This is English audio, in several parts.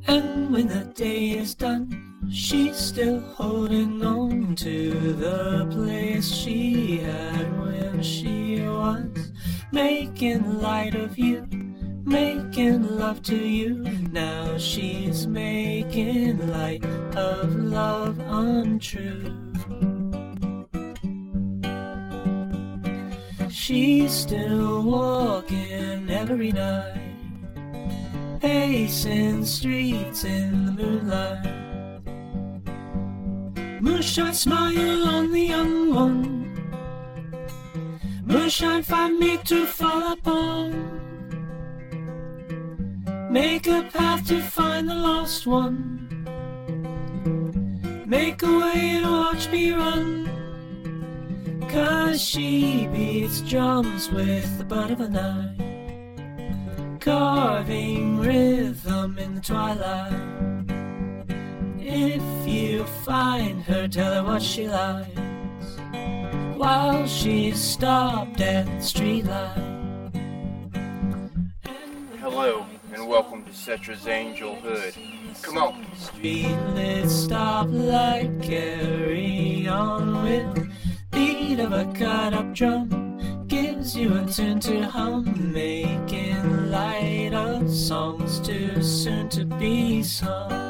And when the day is done, she's still holding on to the place she had when she was making light of you, making love to you. Now she's making light of love untrue. She's still walking every night, pacing streets in the moonlight. Moonshine smile on the young one, moonshine find me to fall upon. Make a path to find the lost one, make a way to watch me run. 'Cause she beats drums with the bud of a knife, carving rhythm in the twilight. If you find her, tell her what she likes, while she's stopped at the streetlight. Hello, and welcome to Cetra's Angel Hood. Come on. Streetlit stoplight, carry on with beat of a cut-up drum, gives you a tune to hum, making light of songs too soon to be sung.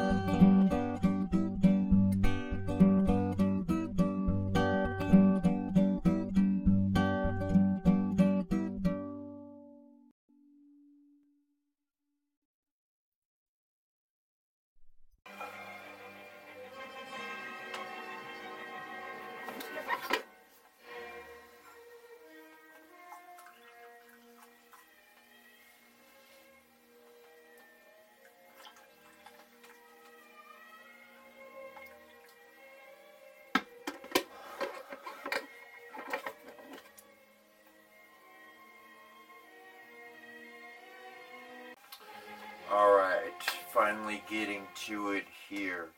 Alright, finally getting to it here.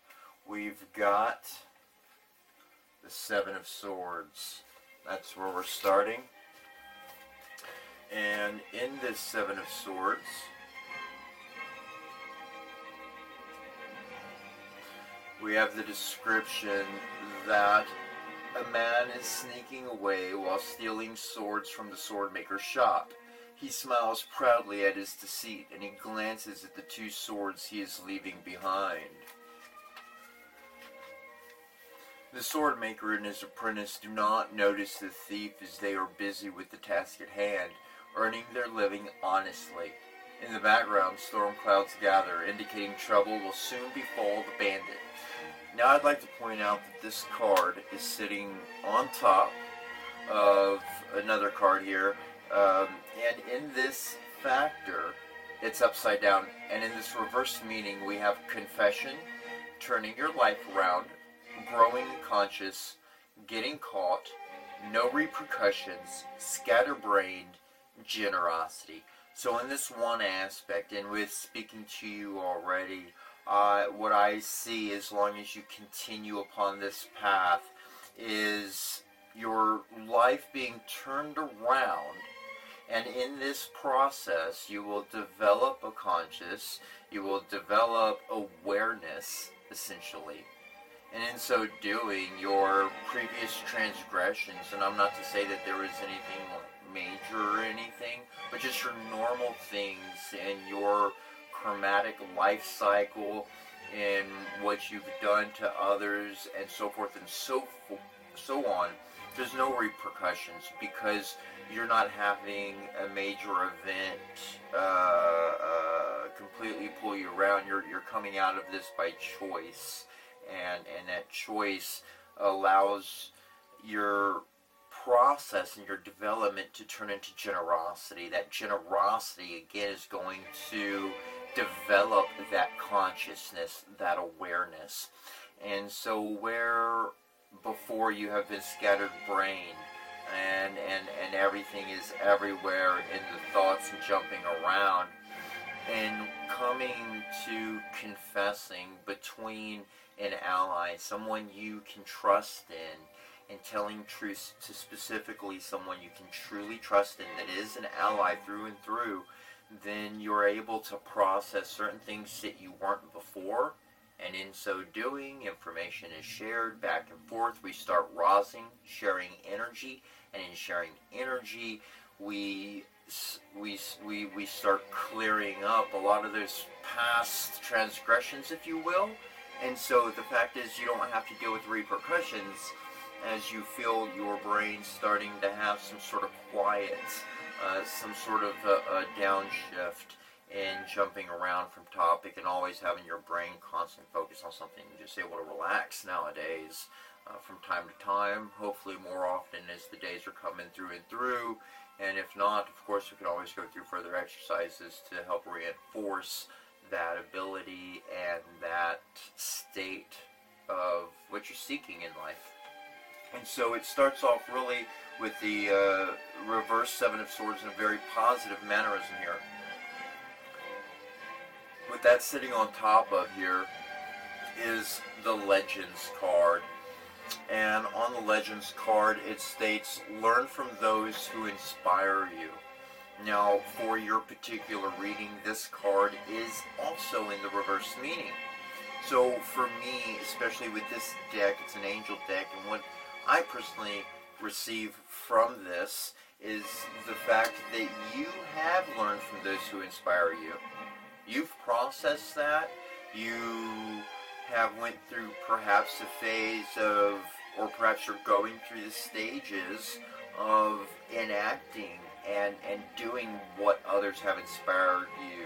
We've got the Seven of Swords. That's where we're starting. And in this Seven of Swords, we have the description that a man is sneaking away while stealing swords from the swordmaker's shop. He smiles proudly at his deceit, and he glances at the two swords he is leaving behind. The swordmaker and his apprentice do not notice the thief as they are busy with the task at hand, earning their living honestly. In the background, storm clouds gather, indicating trouble will soon befall the bandit. Now I'd like to point out that this card is sitting on top of another card here, and in this factor, it's upside down. And in this reverse meaning, we have confession, turning your life around, growing conscious, getting caught, no repercussions, scatterbrained, generosity. So in this one aspect, and with speaking to you already, what I see, as long as you continue upon this path, is your life being turned around. And in this process, you will develop a conscious, you will develop awareness, essentially. And in so doing, your previous transgressions, and I'm not to say that there is anything major or anything, but just your normal things and your karmatic life cycle and what you've done to others and so forth and so on, there's no repercussions because you're not having a major event completely pull you around. You're coming out of this by choice, and that choice allows your process and your development to turn into generosity. That generosity again is going to develop that consciousness, that awareness. And so where before you have been scattered brain and everything is everywhere in the thoughts and jumping around, and coming to confessing between an ally, someone you can trust in, and telling truth to specifically someone you can truly trust in that is an ally through and through, then you're able to process certain things that you weren't before. And in so doing, information is shared back and forth. We start rousing, sharing energy, and in sharing energy, we start clearing up a lot of those past transgressions, if you will. And so the fact is, you don't have to deal with repercussions as you feel your brain starting to have some sort of quiet, some sort of a downshift, and jumping around from topic and always having your brain constantly focus on something. You're just able to relax nowadays from time to time, hopefully more often as the days are coming through and through. And if not, of course, we can always go through further exercises to help reinforce that ability and that state of what you're seeking in life. And so it starts off really with the reverse Seven of Swords in a very positive mannerism here. With that sitting on top of here is the Legends card. And on the Legends card it states, learn from those who inspire you. Now, for your particular reading, this card is also in the reverse meaning. So for me, especially with this deck, it's an angel deck, and what I personally receive from this is the fact that you have learned from those who inspire you. You've processed that. You have went through perhaps a phase of, or perhaps you're going through the stages of enacting and doing what others have inspired you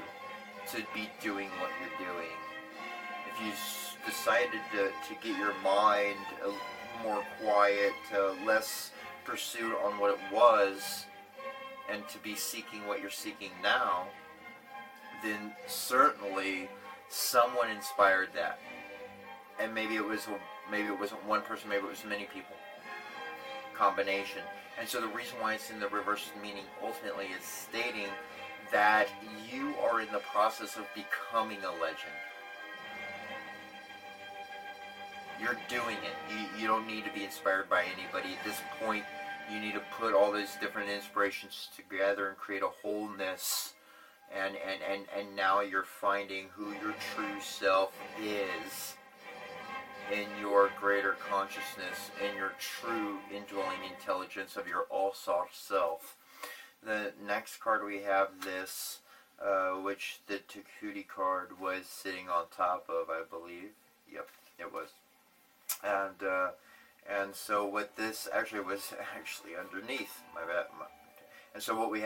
to be doing what you're doing. If you decided to get your mind more quiet, less pursuit on what it was, and to be seeking what you're seeking now, then certainly someone inspired that. And maybe it wasn't one person, maybe it was many people. Combination. And so the reason why it's in the reverse meaning ultimately is stating that you are in the process of becoming a legend. You're doing it. You don't need to be inspired by anybody. At this point, you need to put all those different inspirations together and create a wholeness. And now you're finding who your true self is in your greater consciousness, in your true indwelling intelligence of your all-sought self. The next card we have this, which the Tahuti card was sitting on top of, I believe. Yep, it was. And so what this actually was actually underneath. My bad. And so what we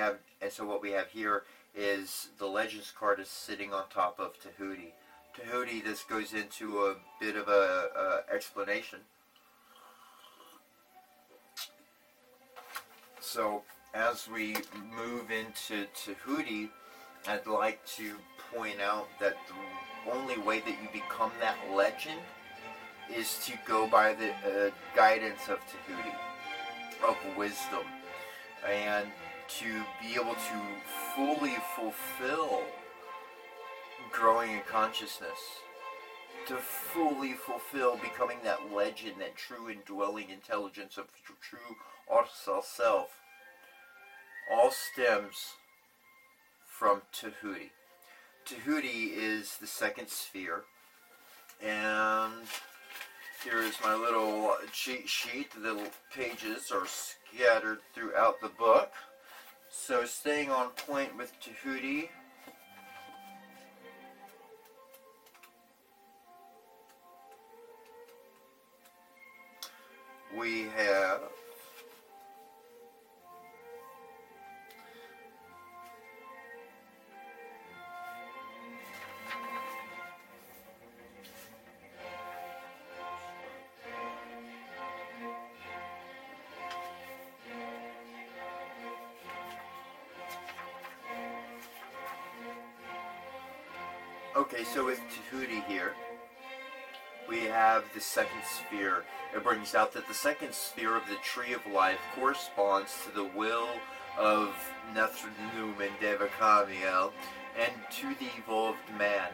have here is the Legends card is sitting on top of Tahuti. Tahuti, this goes into a bit of a explanation. So as we move into Tahuti, I'd like to point out that the only way that you become that legend is to go by the guidance of Tahuti, of wisdom, and to be able to fully fulfill growing in consciousness, to fully fulfill becoming that legend, that true indwelling intelligence of your true all-self self, all stems from Tahuti. Tahuti is the second sphere, and here is my little cheat sheet. The little pages are scattered throughout the book. So staying on point with Tahuti, we have okay, so with Tahuti here, we have the second sphere. It brings out that the second sphere of the Tree of Life corresponds to the will of Nephru-Num and Devakamiel and to the evolved man.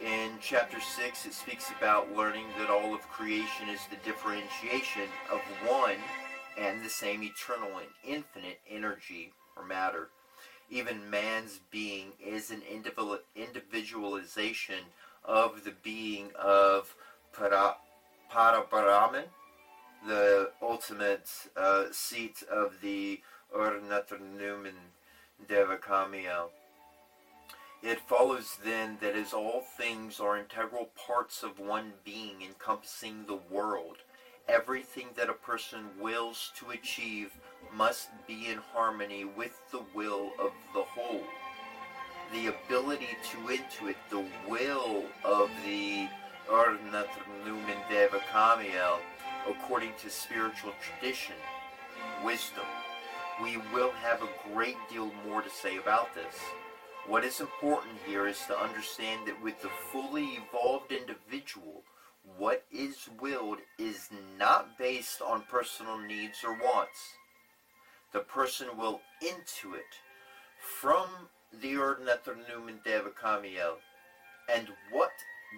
In chapter 6, it speaks about learning that all of creation is the differentiation of one and the same eternal and infinite energy or matter. Even man's being is an individualization of the being of Parabrahman, the ultimate seat of the Ur-Nathr-Numen Devakamiel. It follows then that as all things are integral parts of one being encompassing the world, everything that a person wills to achieve must be in harmony with the will of the whole. The ability to intuit the will of the Ur-Nathr-Numen Devakamiel according to spiritual tradition, wisdom. We will have a great deal more to say about this. What is important here is to understand that with the fully evolved individual, what is willed is not based on personal needs or wants. The person will intuit from the Ur-Nathr-Numen Devakamiel and what,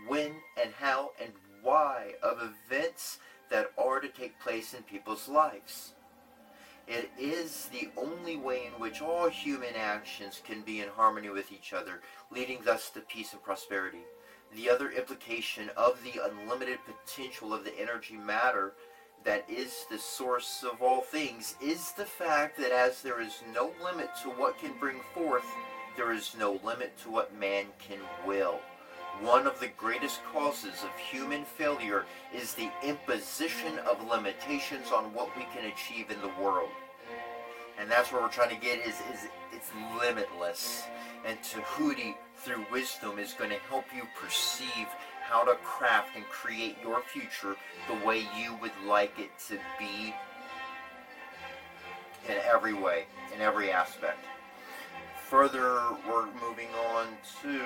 when, and how, and why of events that are to take place in people's lives. It is the only way in which all human actions can be in harmony with each other, leading thus to peace and prosperity. The other implication of the unlimited potential of the energy matter that is the source of all things is the fact that as there is no limit to what can bring forth, there is no limit to what man can will. One of the greatest causes of human failure is the imposition of limitations on what we can achieve in the world. And that's what we're trying to get is it's limitless. And Tahuti, through wisdom, is going to help you perceive how to craft and create your future the way you would like it to be in every way, in every aspect. Further, we're moving on to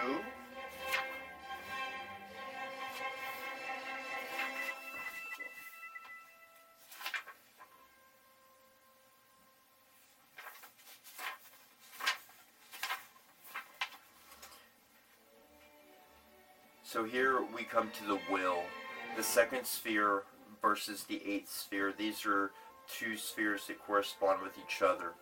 So here we come to the will, the second sphere versus the eighth sphere. These are two spheres that correspond with each other.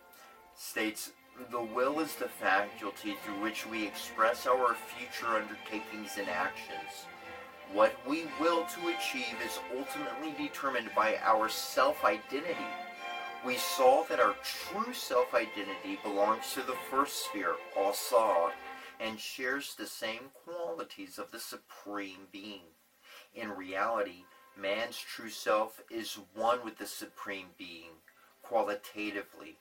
States, the will is the faculty through which we express our future undertakings and actions. What we will to achieve is ultimately determined by our self-identity. We saw that our true self-identity belongs to the first sphere, Asad, and shares the same qualities of the Supreme Being. In reality, man's true self is one with the Supreme Being, qualitatively.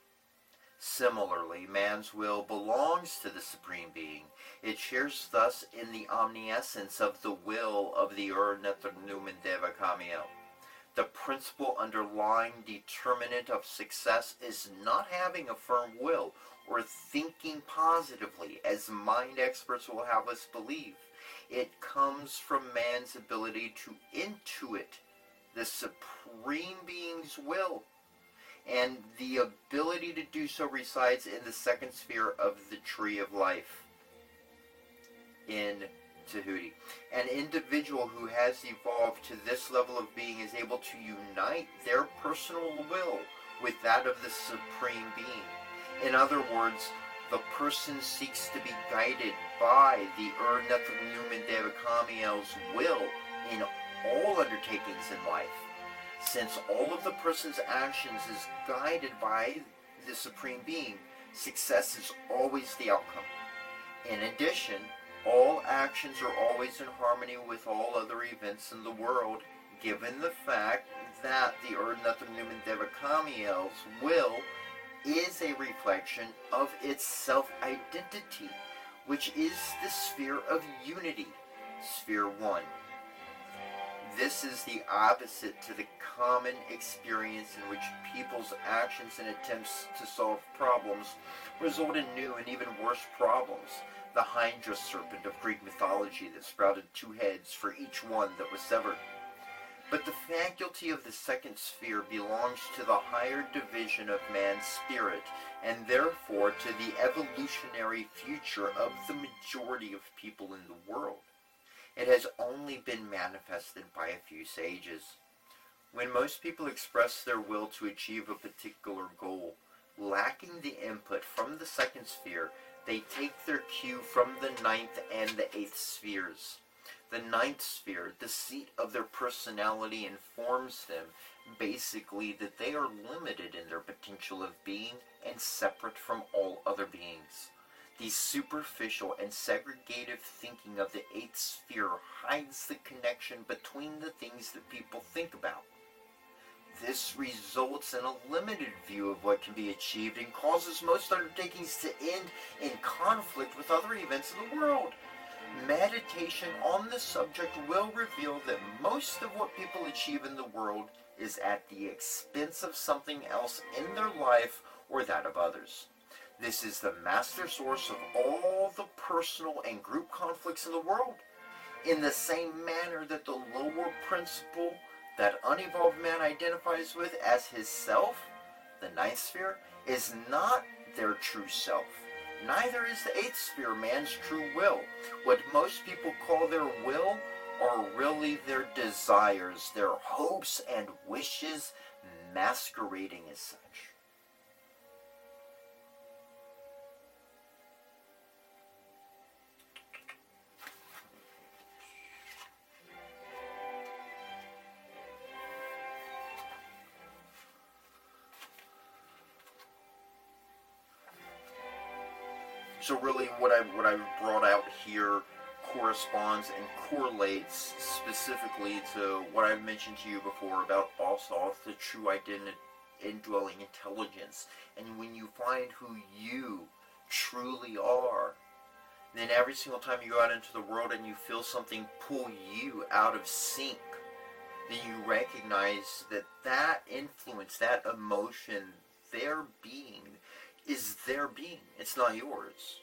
Similarly, man's will belongs to the Supreme Being. It shares thus in the omniscience of the will of the Ur-Nathr-Numen Devakamiel. The principal underlying determinant of success is not having a firm will or thinking positively, as mind experts will have us believe. It comes from man's ability to intuit the Supreme Being's will. And the ability to do so resides in the second sphere of the Tree of Life in Tahuti. An individual who has evolved to this level of being is able to unite their personal will with that of the Supreme Being. In other words, the person seeks to be guided by the Ur-Nathr-Numen Devakamiel's will in all undertakings in life. Since all of the person's actions is guided by the Supreme Being, success is always the outcome. In addition, all actions are always in harmony with all other events in the world, given the fact that the Ur-Nathr-Numen Devakamiel's will is a reflection of its self-identity, which is the sphere of unity, sphere 1. This is the opposite to the common experience in which people's actions and attempts to solve problems result in new and even worse problems. The Hydra serpent of Greek mythology that sprouted 2 heads for each one that was severed. But the faculty of the second sphere belongs to the higher division of man's spirit, and therefore to the evolutionary future of the majority of people in the world. It has only been manifested by a few sages. When most people express their will to achieve a particular goal, Lacking the input from the second sphere, they take their cue from the ninth and the eighth spheres. The ninth sphere, the seat of their personality, informs them basically that they are limited in their potential of being and separate from all other beings. The superficial and segregative thinking of the eighth sphere hides the connection between the things that people think about. This results in a limited view of what can be achieved and causes most undertakings to end in conflict with other events of the world. Meditation on the subject will reveal that most of what people achieve in the world is at the expense of something else in their life or that of others. This is the master source of all the personal and group conflicts in the world. In the same manner that the lower principle that unevolved man identifies with as his self, the ninth sphere, is not their true self. Neither is the eighth sphere man's true will. What most people call their will are really their desires, their hopes and wishes masquerading as such. So really what I've brought out here corresponds and correlates specifically to what I've mentioned to you before about Alsoth, the true identity, indwelling intelligence. And when you find who you truly are, then every single time you go out into the world and you feel something pull you out of sync, then you recognize that that influence, that emotion, their being, is their being. It's not yours.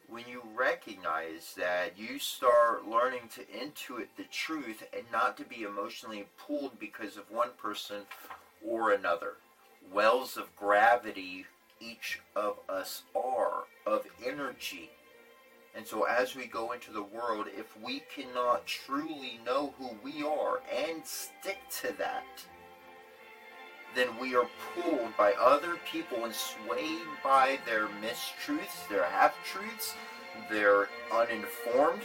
When you recognize that, you start learning to intuit the truth and not to be emotionally pulled because of one person or another. Wells of gravity, each of us are, of energy. And so as we go into the world, if we cannot truly know who we are and stick to that, then we are pulled by other people and swayed by their mistruths, their half-truths, their uninformed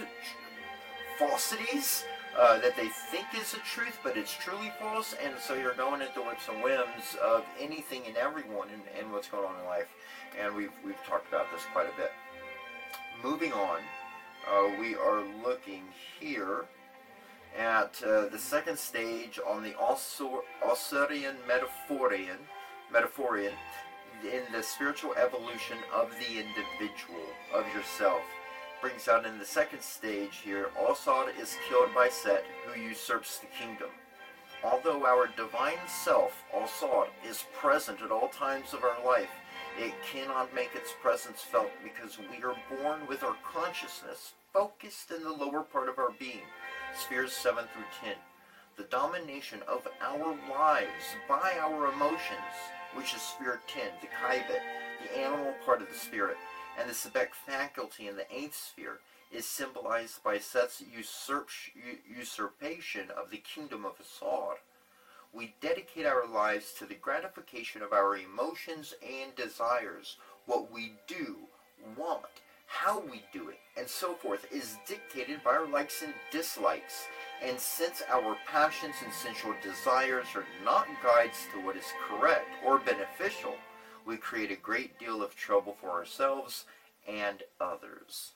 falsities that they think is a truth, but it's truly false. And so you're going at the whips and whims of anything and everyone and what's going on in life. And we've talked about this quite a bit. Moving on, we are looking here at the second stage on the Osirian Metaphorian in the spiritual evolution of the individual, of yourself. Brings out in the second stage here, Osod is killed by Set, who usurps the kingdom. Although our divine self, Osod, is present at all times of our life, it cannot make its presence felt because we are born with our consciousness focused in the lower part of our being, spheres 7 through 10. The domination of our lives by our emotions, which is sphere 10, the kaibet, the animal part of the spirit, and the sebek faculty in the 8th sphere, is symbolized by Set's usurpation of the kingdom of Asad. We dedicate our lives to the gratification of our emotions and desires. What we do, want, how we do it, and so forth is dictated by our likes and dislikes. And since our passions and sensual desires are not guides to what is correct or beneficial, we create a great deal of trouble for ourselves and others.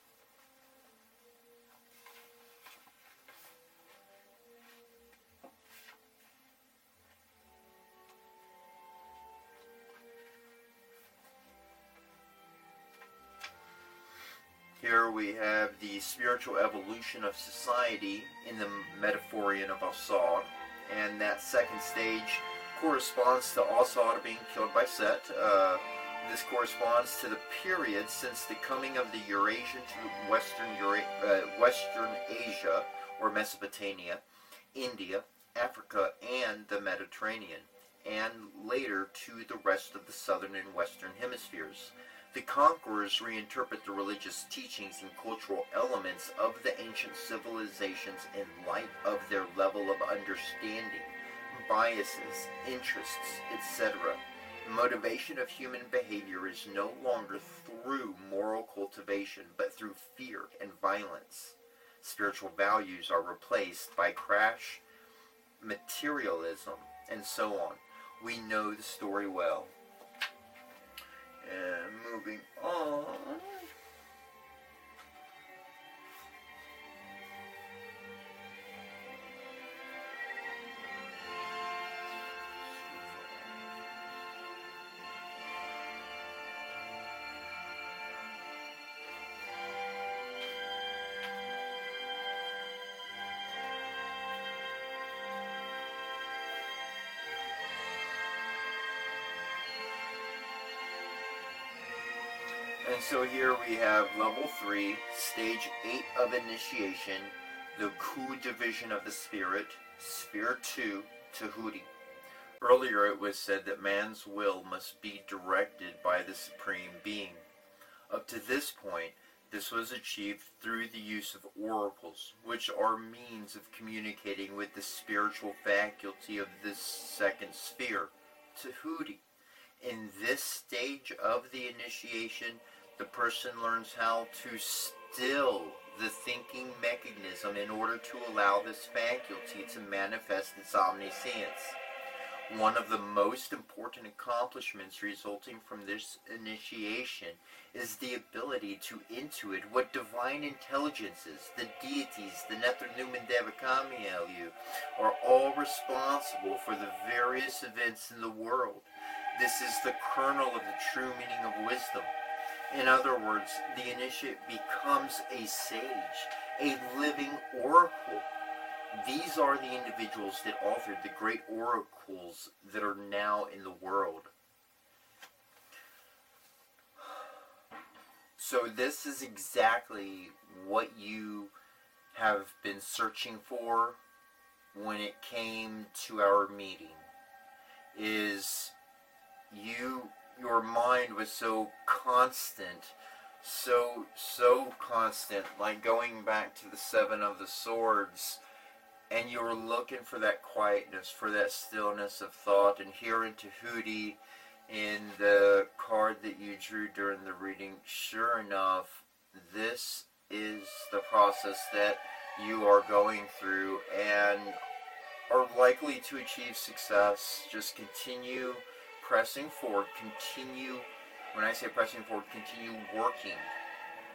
Here we have the spiritual evolution of society in the Metaphorian of Asad, and that second stage corresponds to Asad being killed by Set. This corresponds to the period since the coming of the Eurasian to Western Asia, or Mesopotamia, India, Africa, and the Mediterranean, and later to the rest of the southern and western hemispheres. The conquerors reinterpret the religious teachings and cultural elements of the ancient civilizations in light of their level of understanding, biases, interests, etc. The motivation of human behavior is no longer through moral cultivation, but through fear and violence. Spiritual values are replaced by crash materialism, and so on. We know the story well. And moving on. And so here we have level 3, stage 8 of initiation, the Ku division of the spirit, sphere 2, Tahuti. Earlier it was said that man's will must be directed by the Supreme Being. Up to this point, this was achieved through the use of oracles, which are means of communicating with the spiritual faculty of this second sphere, Tahuti. In this stage of the initiation, the person learns how to still the thinking mechanism in order to allow this faculty to manifest its omniscience. One of the most important accomplishments resulting from this initiation is the ability to intuit what divine intelligences, the deities, the Nether-Numen Devakamielu, are all responsible for the various events in the world. This is the kernel of the true meaning of wisdom. In other words, the initiate becomes a sage, a living oracle. These are the individuals that authored the great oracles that are now in the world. So this is exactly what you have been searching for when it came to our meeting. Is your mind was so constant, so constant, like going back to the Seven of the Swords, and you were looking for that quietness, for that stillness of thought, and here in Tahuti, in the card that you drew during the reading, sure enough, this is the process that you are going through and are likely to achieve success. Just continue pressing forward, continue, when I say pressing forward, continue working,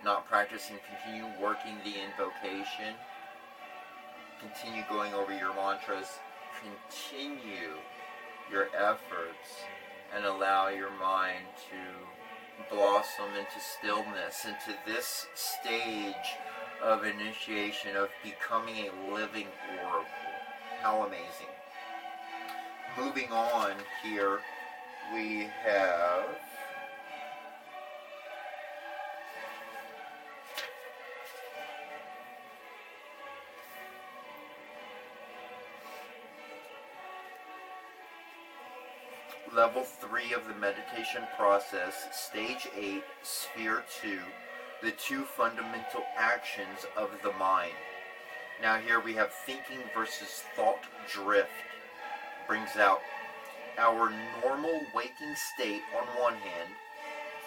not practicing, continue working the invocation, continue going over your mantras, continue your efforts, and allow your mind to blossom into stillness, into this stage of initiation, of becoming a living oracle. How amazing. Moving on here, we have level 3 of the meditation process, stage 8, sphere 2, the 2 fundamental actions of the mind. Now here we have thinking versus thought drift. Brings out our normal waking state on one hand.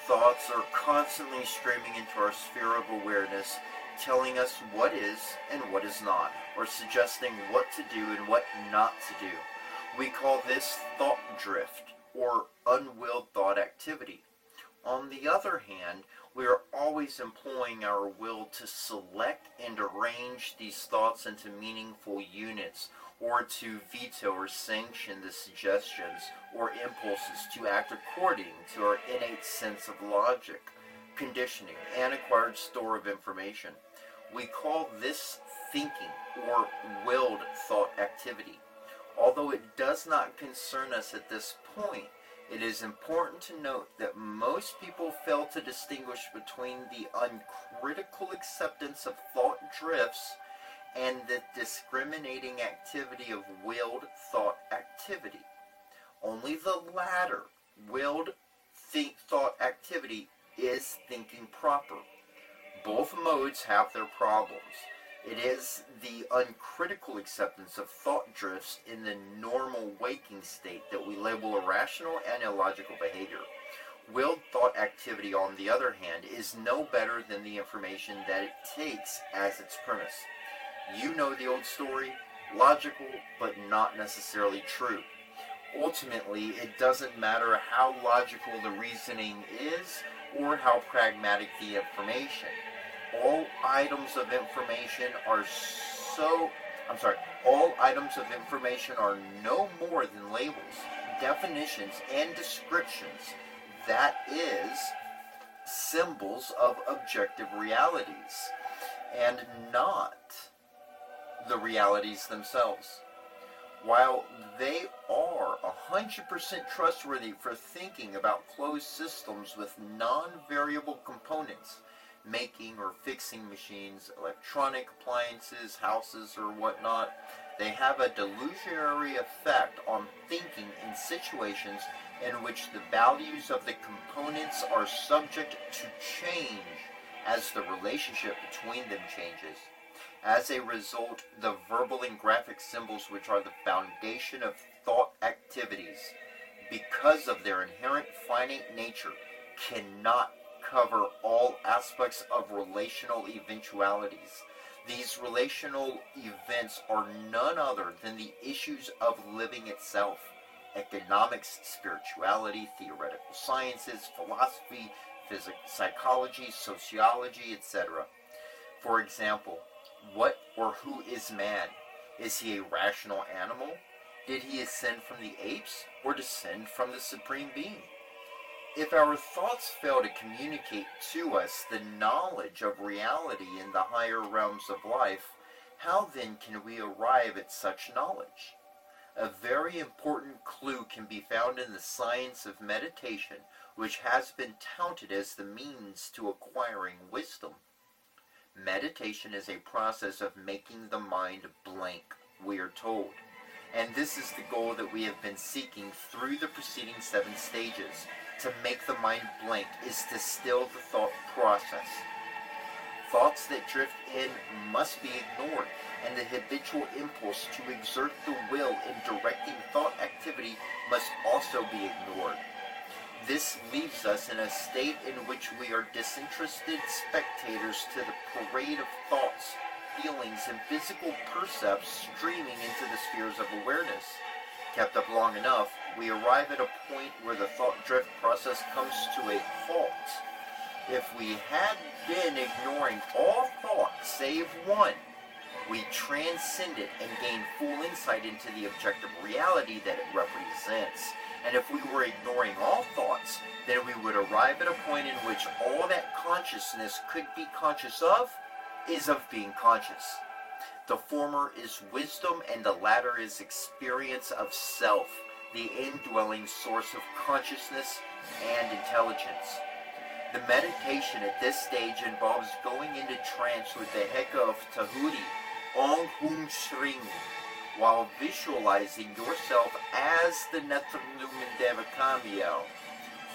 Thoughts are constantly streaming into our sphere of awareness, telling us what is and what is not, or suggesting what to do and what not to do. We call this thought drift, or unwilled thought activity. On the other hand, we are always employing our will to select and arrange these thoughts into meaningful units, or to veto or sanction the suggestions or impulses to act according to our innate sense of logic, conditioning, and acquired store of information. We call this thinking, or willed thought activity. Although it does not concern us at this point, it is important to note that most people fail to distinguish between the uncritical acceptance of thought drifts and the discriminating activity of willed thought activity. Only the latter, willed thought activity, is thinking proper. Both modes have their problems. It is the uncritical acceptance of thought drifts in the normal waking state that we label irrational and illogical behavior. Willed thought activity, on the other hand, is no better than the information that it takes as its premise. You know the old story, logical but not necessarily true. Ultimately, it doesn't matter how logical the reasoning is or how pragmatic the information. All items of information are no more than labels, definitions, and descriptions. That is, symbols of objective realities, and not the realities themselves. While they are 100% trustworthy for thinking about closed systems with non-variable components, making or fixing machines, electronic appliances, houses, or whatnot, they have a delusionary effect on thinking in situations in which the values of the components are subject to change as the relationship between them changes. As a result, the verbal and graphic symbols, which are the foundation of thought activities, because of their inherent finite nature, cannot cover all aspects of relational eventualities. These relational events are none other than the issues of living itself: economics, spirituality, theoretical sciences, philosophy, physics, psychology, sociology, etc. For example, what or who is man? Is he a rational animal? Did he ascend from the apes or descend from the Supreme Being? If our thoughts fail to communicate to us the knowledge of reality in the higher realms of life, how then can we arrive at such knowledge? A very important clue can be found in the science of meditation, which has been touted as the means to acquiring wisdom. Meditation is a process of making the mind blank, we are told. And this is the goal that we have been seeking through the preceding 7 stages. To make the mind blank is to still the thought process. Thoughts that drift in must be ignored, and the habitual impulse to exert the will in directing thought activity must also be ignored. This leaves us in a state in which we are disinterested spectators to the parade of thoughts, feelings, and physical percepts streaming into the spheres of awareness. Kept up long enough, we arrive at a point where the thought drift process comes to a halt. If we had been ignoring all thought save one, we transcend it and gain full insight into the objective reality that it represents. And if we were ignoring all thoughts, then we would arrive at a point in which all that consciousness could be conscious of is of being conscious. The former is wisdom, and the latter is experience of self, the indwelling source of consciousness and intelligence. The meditation at this stage involves going into trance with the Heka of Tahuti, Ong Hum Shring, while visualizing yourself as the Netranuman Devakamiel,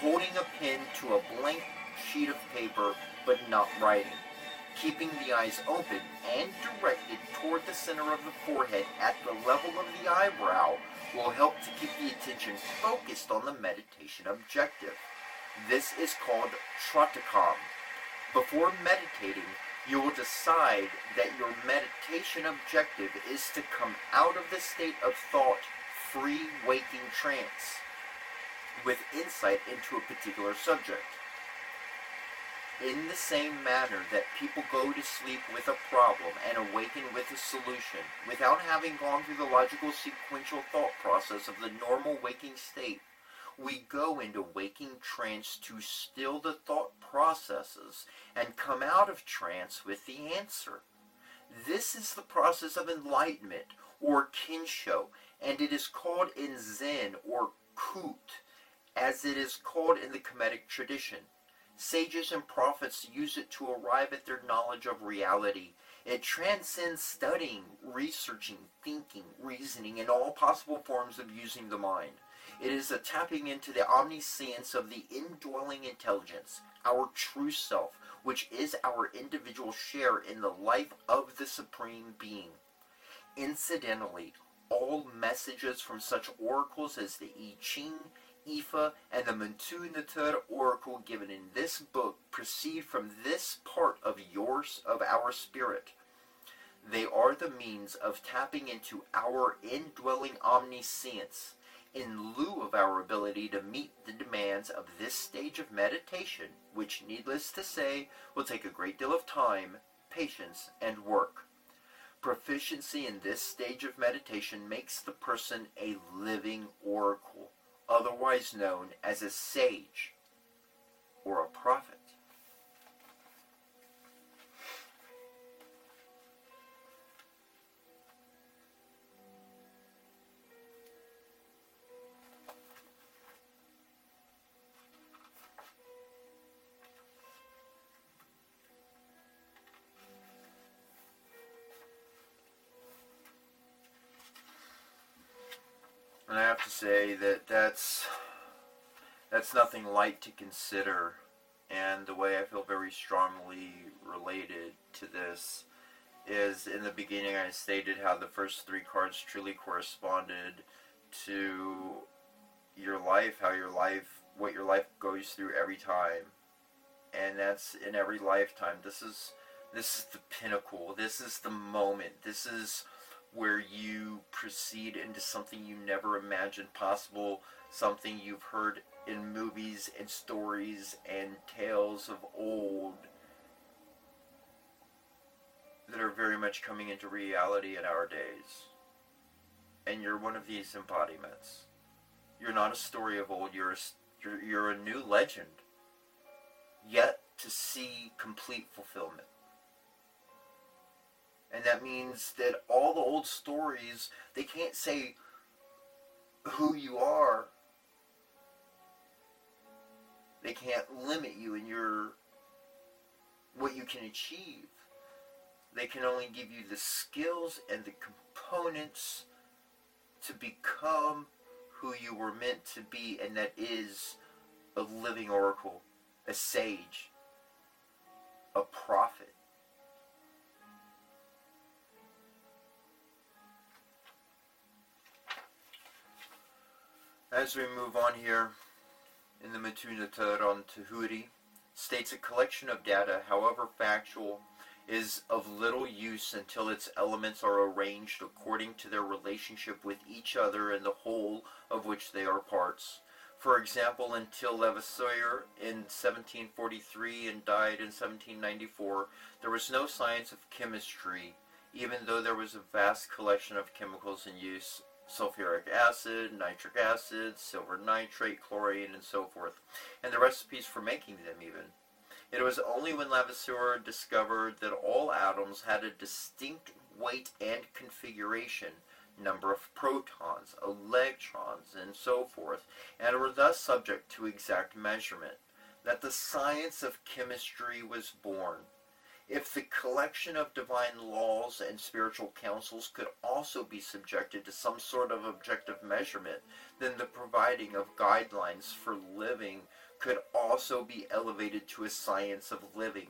holding a pen to a blank sheet of paper but not writing. Keeping the eyes open and directed toward the center of the forehead at the level of the eyebrow will help to keep the attention focused on the meditation objective. This is called Tratakam. Before meditating, you will decide that your meditation objective is to come out of the state of thought, free waking trance, with insight into a particular subject. In the same manner that people go to sleep with a problem and awaken with a solution, without having gone through the logical sequential thought process of the normal waking state, we go into waking trance to still the thought processes and come out of trance with the answer. This is the process of enlightenment, or Kinsho, and it is called in Zen, or Kut, as it is called in the Kemetic tradition. Sages and prophets use it to arrive at their knowledge of reality. It transcends studying, researching, thinking, reasoning, and all possible forms of using the mind. It is a tapping into the omniscience of the indwelling intelligence, our true self, which is our individual share in the life of the Supreme Being. Incidentally, all messages from such oracles as the I Ching, Ifa, and the Muntu Natur oracle given in this book proceed from this part of our spirit. They are the means of tapping into our indwelling omniscience in lieu of our ability to meet the demands of this stage of meditation, which, needless to say, will take a great deal of time, patience, and work. Proficiency in this stage of meditation makes the person a living oracle, otherwise known as a sage or a prophet. And I have to say that that's nothing light to consider, and the way I feel very strongly related to this is, in the beginning I stated how the first three cards truly corresponded to your life, what your life goes through every time, and that's in every lifetime. This is the pinnacle, this is the moment, this is where you proceed into something you never imagined possible, something you've heard in movies and stories and tales of old that are very much coming into reality in our days. And you're one of these embodiments. You're not a story of old, you're a new legend, yet to see complete fulfillment. And that means that all the old stories, they can't say who you are. They can't limit you in what you can achieve. They can only give you the skills and the components to become who you were meant to be, and that is a living oracle, a sage, a prophet. As we move on here, in the Muntu Natur on Tahuti, states a collection of data, however factual, is of little use until its elements are arranged according to their relationship with each other and the whole of which they are parts. For example, until Lavoisier in 1743 and died in 1794, there was no science of chemistry, even though there was a vast collection of chemicals in use: sulfuric acid, nitric acid, silver nitrate, chlorine, and so forth, and the recipes for making them even. It was only when Lavoisier discovered that all atoms had a distinct weight and configuration, number of protons, electrons, and so forth, and were thus subject to exact measurement, that the science of chemistry was born. If the collection of divine laws and spiritual counsels could also be subjected to some sort of objective measurement, then the providing of guidelines for living could also be elevated to a science of living.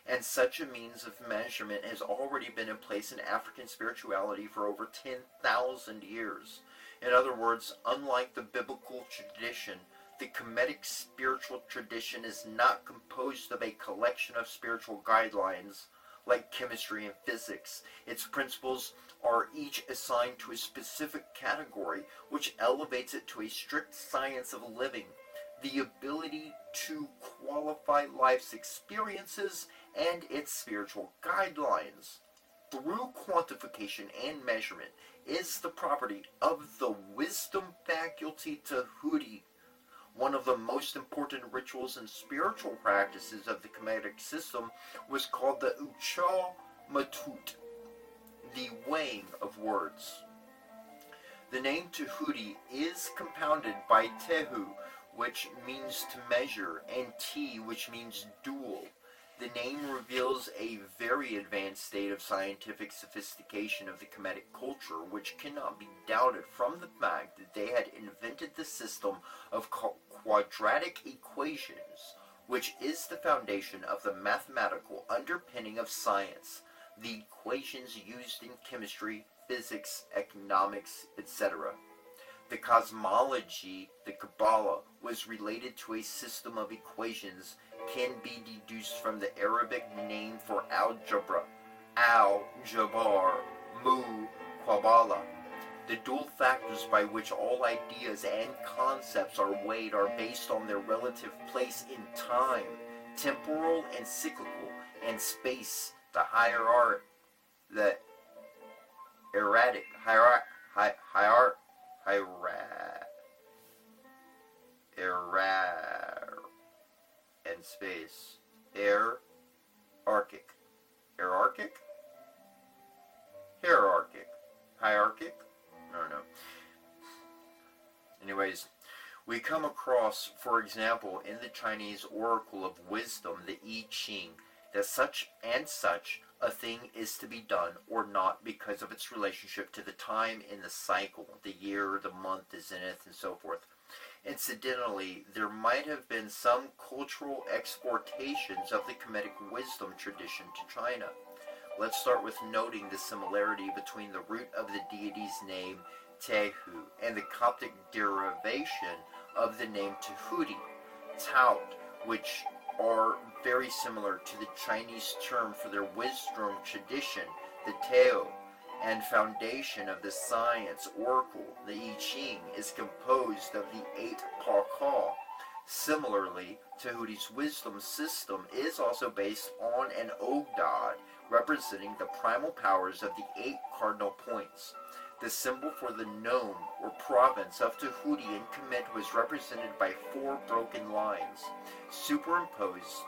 And such a means of measurement has already been in place in African spirituality for over 10,000 years. In other words, unlike the biblical tradition, the Kemetic spiritual tradition is not composed of a collection of spiritual guidelines like chemistry and physics. Its principles are each assigned to a specific category, which elevates it to a strict science of living, the ability to qualify life's experiences and its spiritual guidelines. Through quantification and measurement is the property of the wisdom faculty Tahuti. One of the most important rituals and spiritual practices of the Kemetic system was called the Ucha Matut, the weighing of words. The name Tahuti is compounded by Tehu, which means to measure, and T, which means dual. The name reveals a very advanced state of scientific sophistication of the Kemetic culture, which cannot be doubted from the fact that they had invented the system of quadratic equations, which is the foundation of the mathematical underpinning of science, the equations used in chemistry, physics, economics, etc. The cosmology, the Kabbalah, was related to a system of equations can be deduced from the Arabic name for algebra, al-Jabbar, mu-Qabala. The dual factors by which all ideas and concepts are weighed are based on their relative place in time, temporal and cyclical, and space, the erratic, and space, hierarchic, hierarchic. I don't know. Anyways, we come across, for example, in the Chinese oracle of wisdom, the I Ching, that such and such a thing is to be done or not because of its relationship to the time in the cycle, the year, the month, the zenith, and so forth. Incidentally, there might have been some cultural exportations of the Kemetic wisdom tradition to China. Let's start with noting the similarity between the root of the deity's name, Tehu, and the Coptic derivation of the name Tehuti, Taut, which are very similar to the Chinese term for their wisdom tradition, the Tao, and foundation of the science oracle, the I Ching, is composed of the 8 Pakal. Similarly, Tehuti's wisdom system is also based on an Ogdad, representing the primal powers of the 8 cardinal points. The symbol for the nome or province of Tehuti in Kemet was represented by 4 broken lines. Superimposed,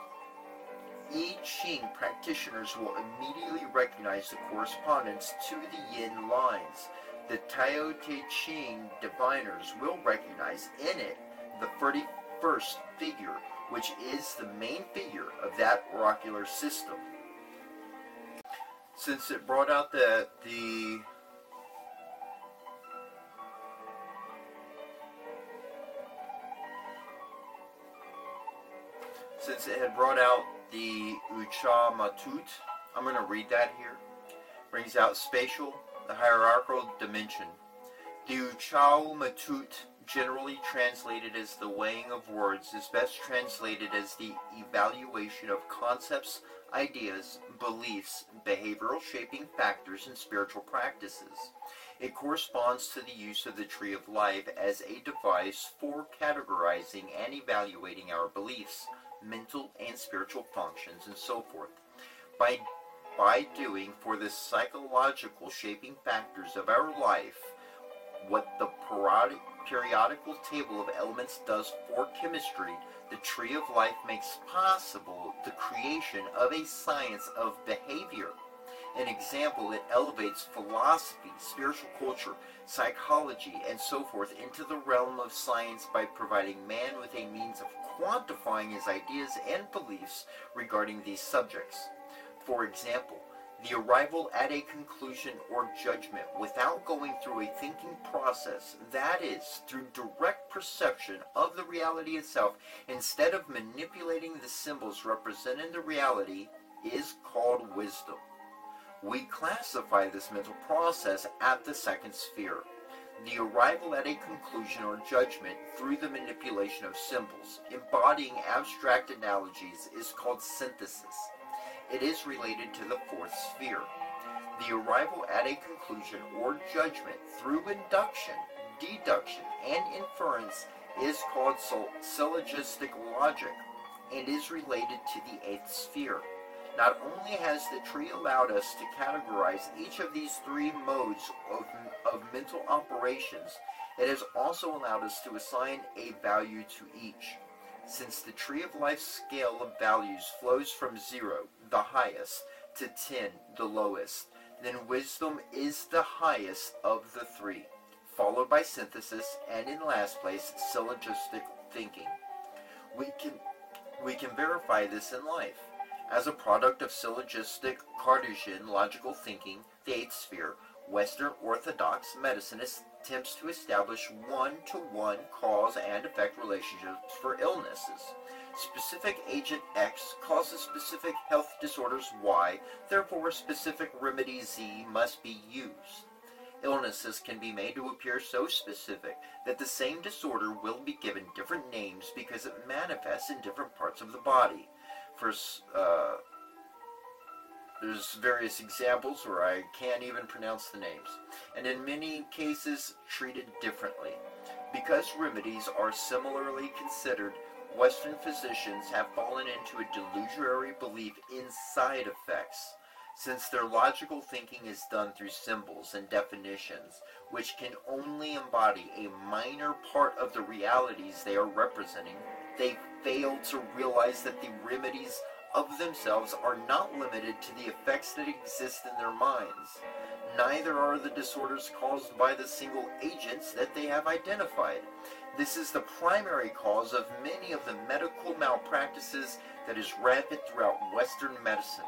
I Ching practitioners will immediately recognize the correspondence to the yin lines. The Tao Te Ching diviners will recognize in it the 31st figure, which is the main figure of that oracular system. Since it brought out that Since it had brought out the Ucha Matut, I'm going to read that here. Brings out spatial, the hierarchical dimension. The Ucha Matut, generally translated as the weighing of words, is best translated as the evaluation of concepts, ideas, beliefs, behavioral shaping factors, and spiritual practices. It corresponds to the use of the tree of life as a device for categorizing and evaluating our beliefs, mental and spiritual functions, and so forth. By doing for the psychological shaping factors of our life what the periodical table of elements does for chemistry, the tree of life makes possible the creation of a science of behavior. An example, it elevates philosophy, spiritual culture, psychology, and so forth into the realm of science by providing man with a means of quantifying his ideas and beliefs regarding these subjects. For example, the arrival at a conclusion or judgment without going through a thinking process, that is, through direct perception of the reality itself, instead of manipulating the symbols representing the reality, is called wisdom. We classify this mental process at the second sphere. The arrival at a conclusion or judgment through the manipulation of symbols, embodying abstract analogies, is called synthesis. It is related to the fourth sphere. The arrival at a conclusion or judgment through induction, deduction, and inference is called syllogistic logic and is related to the eighth sphere. Not only has the tree allowed us to categorize each of these 3 modes of mental operations, it has also allowed us to assign a value to each. Since the tree of life's scale of values flows from 0, the highest, to 10, the lowest, then wisdom is the highest of the 3, followed by synthesis, and in last place, syllogistic thinking. We can verify this in life. As a product of syllogistic Cartesian logical thinking, the 8th sphere, Western Orthodox medicine attempts to establish one-to-one cause and effect relationships for illnesses. Specific agent X causes specific health disorders Y, therefore specific remedy Z must be used. Illnesses can be made to appear so specific that the same disorder will be given different names because it manifests in different parts of the body. There's various examples where I can't even pronounce the names, and in many cases treated differently. Because remedies are similarly considered, Western physicians have fallen into a delusionary belief in side effects, since their logical thinking is done through symbols and definitions, which can only embody a minor part of the realities they are representing. They fail to realize that the remedies of themselves are not limited to the effects that exist in their minds. Neither are the disorders caused by the single agents that they have identified. This is the primary cause of many of the medical malpractices that is rampant throughout Western medicine.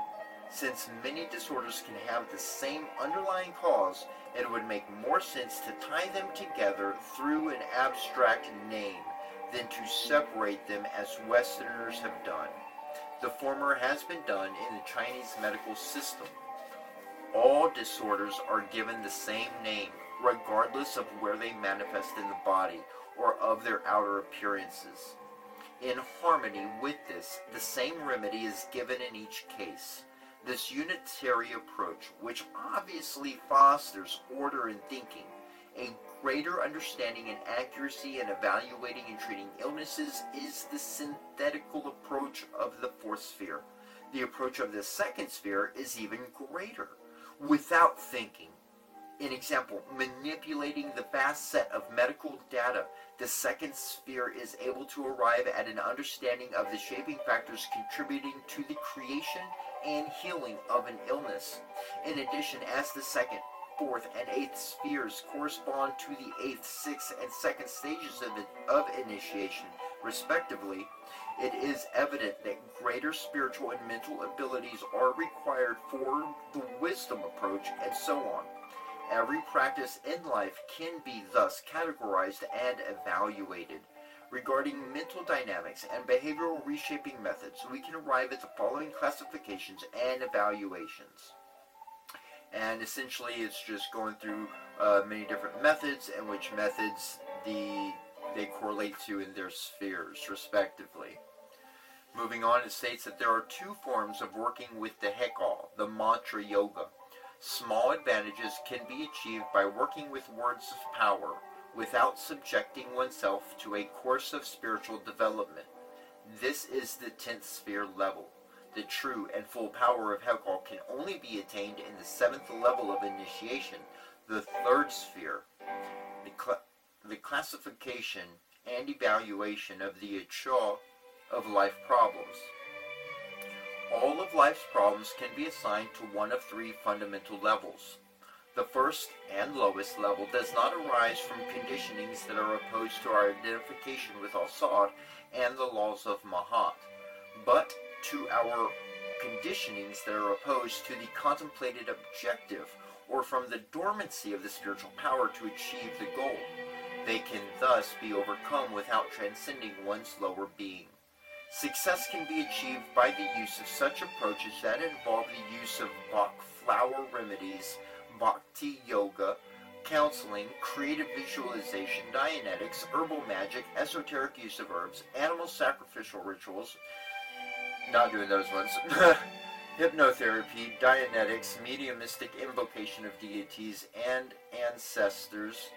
Since many disorders can have the same underlying cause, it would make more sense to tie them together through an abstract name than to separate them as Westerners have done. The former has been done in the Chinese medical system. All disorders are given the same name, regardless of where they manifest in the body or of their outer appearances. In harmony with this, the same remedy is given in each case. This unitary approach, which obviously fosters order in thinking, a greater understanding and accuracy in evaluating and treating illnesses, is the synthetical approach of the fourth sphere. The approach of the second sphere is even greater, without thinking. In example, manipulating the vast set of medical data, the second sphere is able to arrive at an understanding of the shaping factors contributing to the creation and healing of an illness. In addition, as the second, fourth, and eighth spheres correspond to the eighth, sixth, and second stages of initiation, respectively, it is evident that greater spiritual and mental abilities are required for the wisdom approach, and so on. Every practice in life can be thus categorized and evaluated. Regarding mental dynamics and behavioral reshaping methods, we can arrive at the following classifications and evaluations. And essentially it's just going through many different methods and which methods they correlate to in their spheres, respectively. Moving on, it states that there are two forms of working with the Hekal, the mantra yoga. Small advantages can be achieved by working with words of power, without subjecting oneself to a course of spiritual development. This is the 10th sphere level. The true and full power of Hekal can only be attained in the 7th level of initiation, the 3rd sphere. The classification and evaluation of the Acho of life problems. All of life's problems can be assigned to one of three fundamental levels. The first and lowest level does not arise from conditionings that are opposed to our identification with Al-Sad and the laws of Mahat, but to our conditionings that are opposed to the contemplated objective, or from the dormancy of the spiritual power to achieve the goal. They can thus be overcome without transcending one's lower being. Success can be achieved by the use of such approaches that involve the use of Bach flower remedies, bhakti yoga, counseling, creative visualization, Dianetics, herbal magic, esoteric use of herbs, animal sacrificial rituals, not doing those ones, hypnotherapy, Dianetics, mediumistic invocation of deities and ancestors,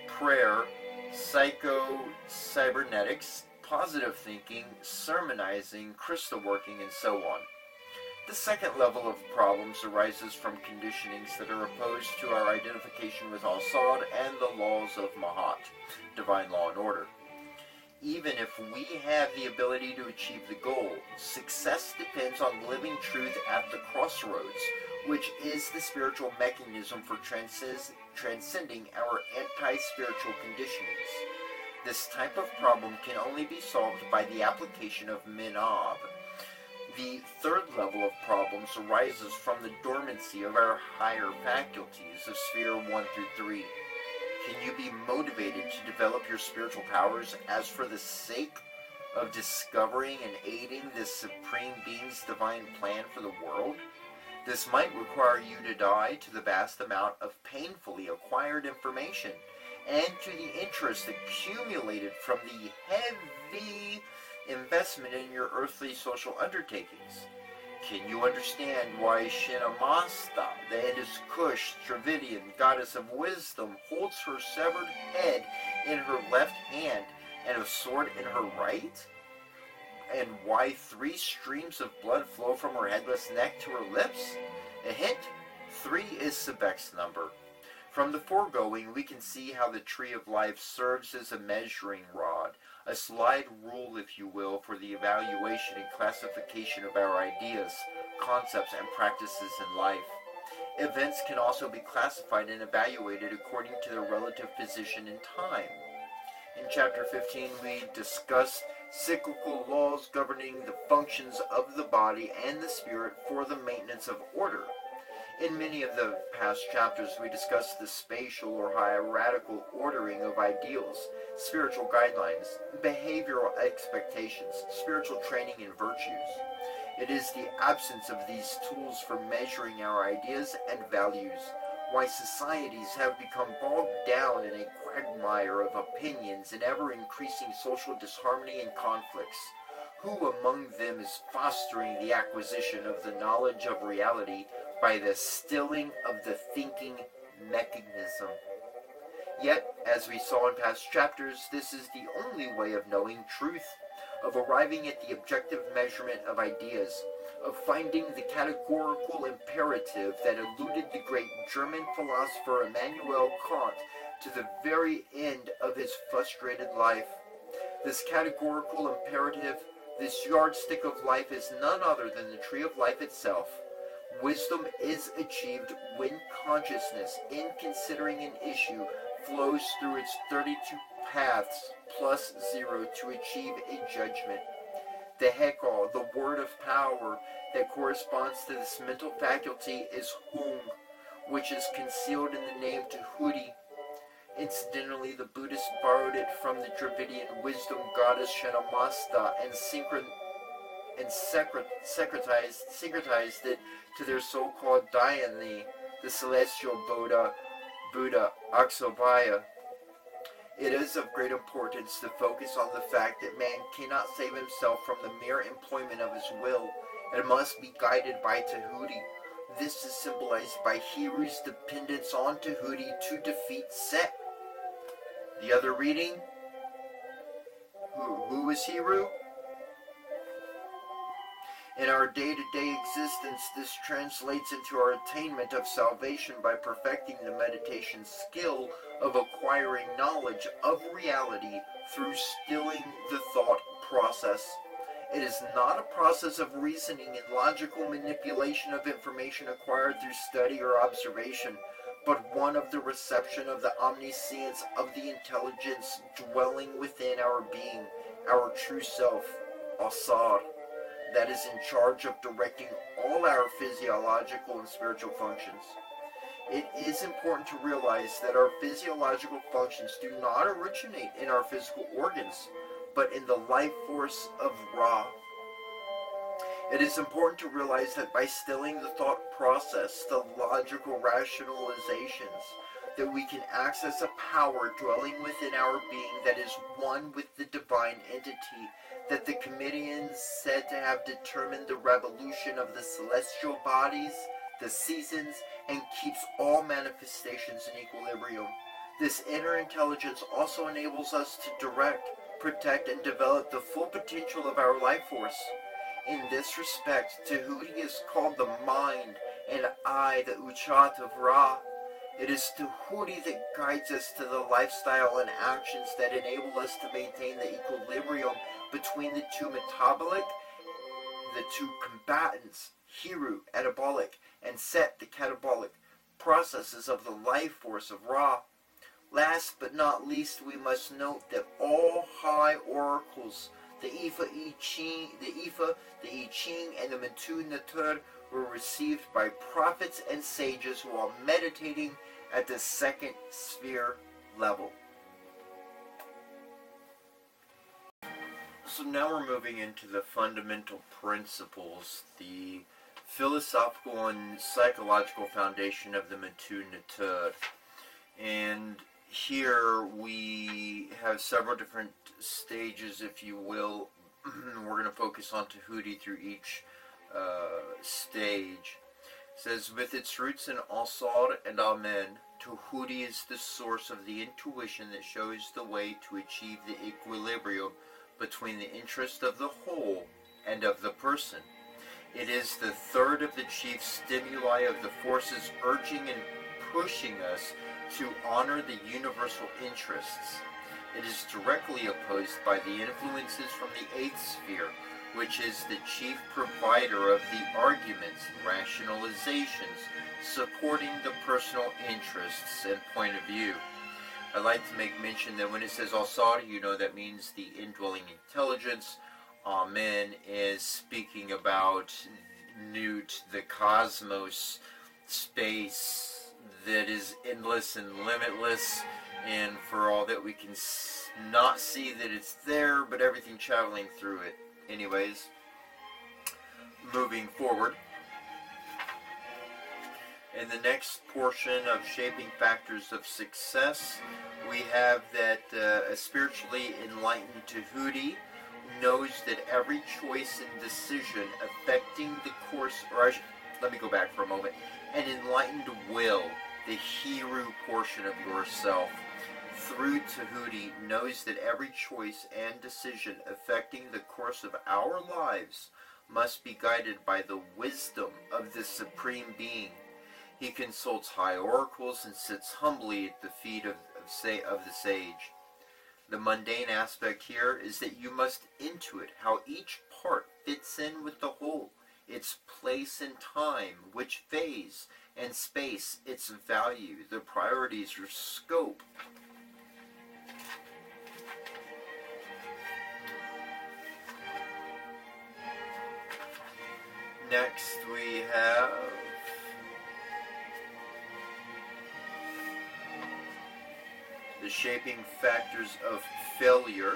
prayer, psycho-cybernetics, positive thinking, sermonizing, crystal working, and so on. The second level of problems arises from conditionings that are opposed to our identification with Al-Sad and the laws of Mahat, divine law and order. Even if we have the ability to achieve the goal, success depends on living truth at the crossroads, which is the spiritual mechanism for transcending our anti-spiritual conditionings. This type of problem can only be solved by the application of Minab. The third level of problems arises from the dormancy of our higher faculties of sphere 1 through 3. Can you be motivated to develop your spiritual powers as for the sake of discovering and aiding this Supreme Being's divine plan for the world? This might require you to die to the vast amount of painfully acquired information and to the interest accumulated from the heavy investment in your earthly social undertakings. Can you understand why Shinamasta, the Indus Kush Dravidian goddess of wisdom, holds her severed head in her left hand and a sword in her right? And why 3 streams of blood flow from her headless neck to her lips? A hint, 3 is Sebek's number. From the foregoing, we can see how the Tree of Life serves as a measuring rod, a slide rule, if you will, for the evaluation and classification of our ideas, concepts, and practices in life. Events can also be classified and evaluated according to their relative position in time. In Chapter 15, we discussed cyclical laws governing the functions of the body and the spirit for the maintenance of order. In many of the past chapters, we discussed the spatial or hierarchical ordering of ideals, spiritual guidelines, behavioral expectations, spiritual training, and virtues. It is the absence of these tools for measuring our ideas and values why societies have become bogged down in a quagmire of opinions and ever-increasing social disharmony and conflicts. Who among them is fostering the acquisition of the knowledge of reality by the stilling of the thinking mechanism? Yet, as we saw in past chapters, this is the only way of knowing truth, of arriving at the objective measurement of ideas, of finding the categorical imperative that eluded the great German philosopher Immanuel Kant to the very end of his frustrated life. This categorical imperative, this yardstick of life, is none other than the Tree of Life itself. Wisdom is achieved when consciousness, in considering an issue, flows through its 32 paths plus 0 to achieve a judgment. The Hekal, the word of power that corresponds to this mental faculty, is Hung, which is concealed in the name Tahuti. Incidentally, the Buddhists borrowed it from the Dravidian wisdom goddess Shinamasta and syncretized it to their so-called Dhyani, the celestial Buddha Aksobhaya. It is of great importance to focus on the fact that man cannot save himself from the mere employment of his will, and must be guided by Tahuti. This is symbolized by Hiru's dependence on Tahuti to defeat Set. The other reading? Who is Hiru? In our day-to-day existence, this translates into our attainment of salvation by perfecting the meditation skill of acquiring knowledge of reality through stilling the thought process. It is not a process of reasoning and logical manipulation of information acquired through study or observation, but one of the reception of the omniscience of the intelligence dwelling within our being, our true self, Asar, that is in charge of directing all our physiological and spiritual functions. It is important to realize that our physiological functions do not originate in our physical organs, but in the life force of Ra. It is important to realize that by stilling the thought process, the logical rationalizations, that we can access a power dwelling within our being that is one with the divine entity, that the Comedians said to have determined the revolution of the celestial bodies, the seasons, and keeps all manifestations in equilibrium. This inner intelligence also enables us to direct, protect, and develop the full potential of our life force. In this respect, Tahuti is called the mind, and I the Uchat of Ra. It is Tahuti that guides us to the lifestyle and actions that enable us to maintain the equilibrium between the two metabolic, the two combatants, Hiru, anabolic, and Set, the catabolic, processes of the life force of Ra. Last but not least, we must note that all high oracles, the Ifa, I Ching, and the Mentu Natur, were received by prophets and sages while meditating at the second sphere level. So now we're moving into the fundamental principles, the philosophical and psychological foundation of the Matun Natur. And here we have several different stages, if you will. We're going to focus on Tahuti through each stage. It says, with its roots in Asar and Amen, Tahuti is the source of the intuition that shows the way to achieve the equilibrium between the interest of the whole and of the person. It is the third of the chief stimuli of the forces urging and pushing us to honor the universal interests. It is directly opposed by the influences from the eighth sphere, which is the chief provider of the arguments and rationalizations supporting the personal interests and point of view. I'd like to make mention that when it says Asar, you know that means the indwelling intelligence. Amen is speaking about Newt, the cosmos, space that is endless and limitless, and for all that we can not see that it's there, but everything traveling through it. Anyways, moving forward. In the next portion of shaping factors of success, we have that a spiritually enlightened Tahuti knows that every choice and decision affecting the course, let me go back for a moment, an enlightened will, the Hiru portion of yourself, through Tahuti knows that every choice and decision affecting the course of our lives must be guided by the wisdom of the Supreme Being. He consults high oracles and sits humbly at the feet of the sage. The mundane aspect here is that you must intuit how each part fits in with the whole, its place in time, which phase and space, its value, the priorities or scope. Next we have the shaping factors of failure,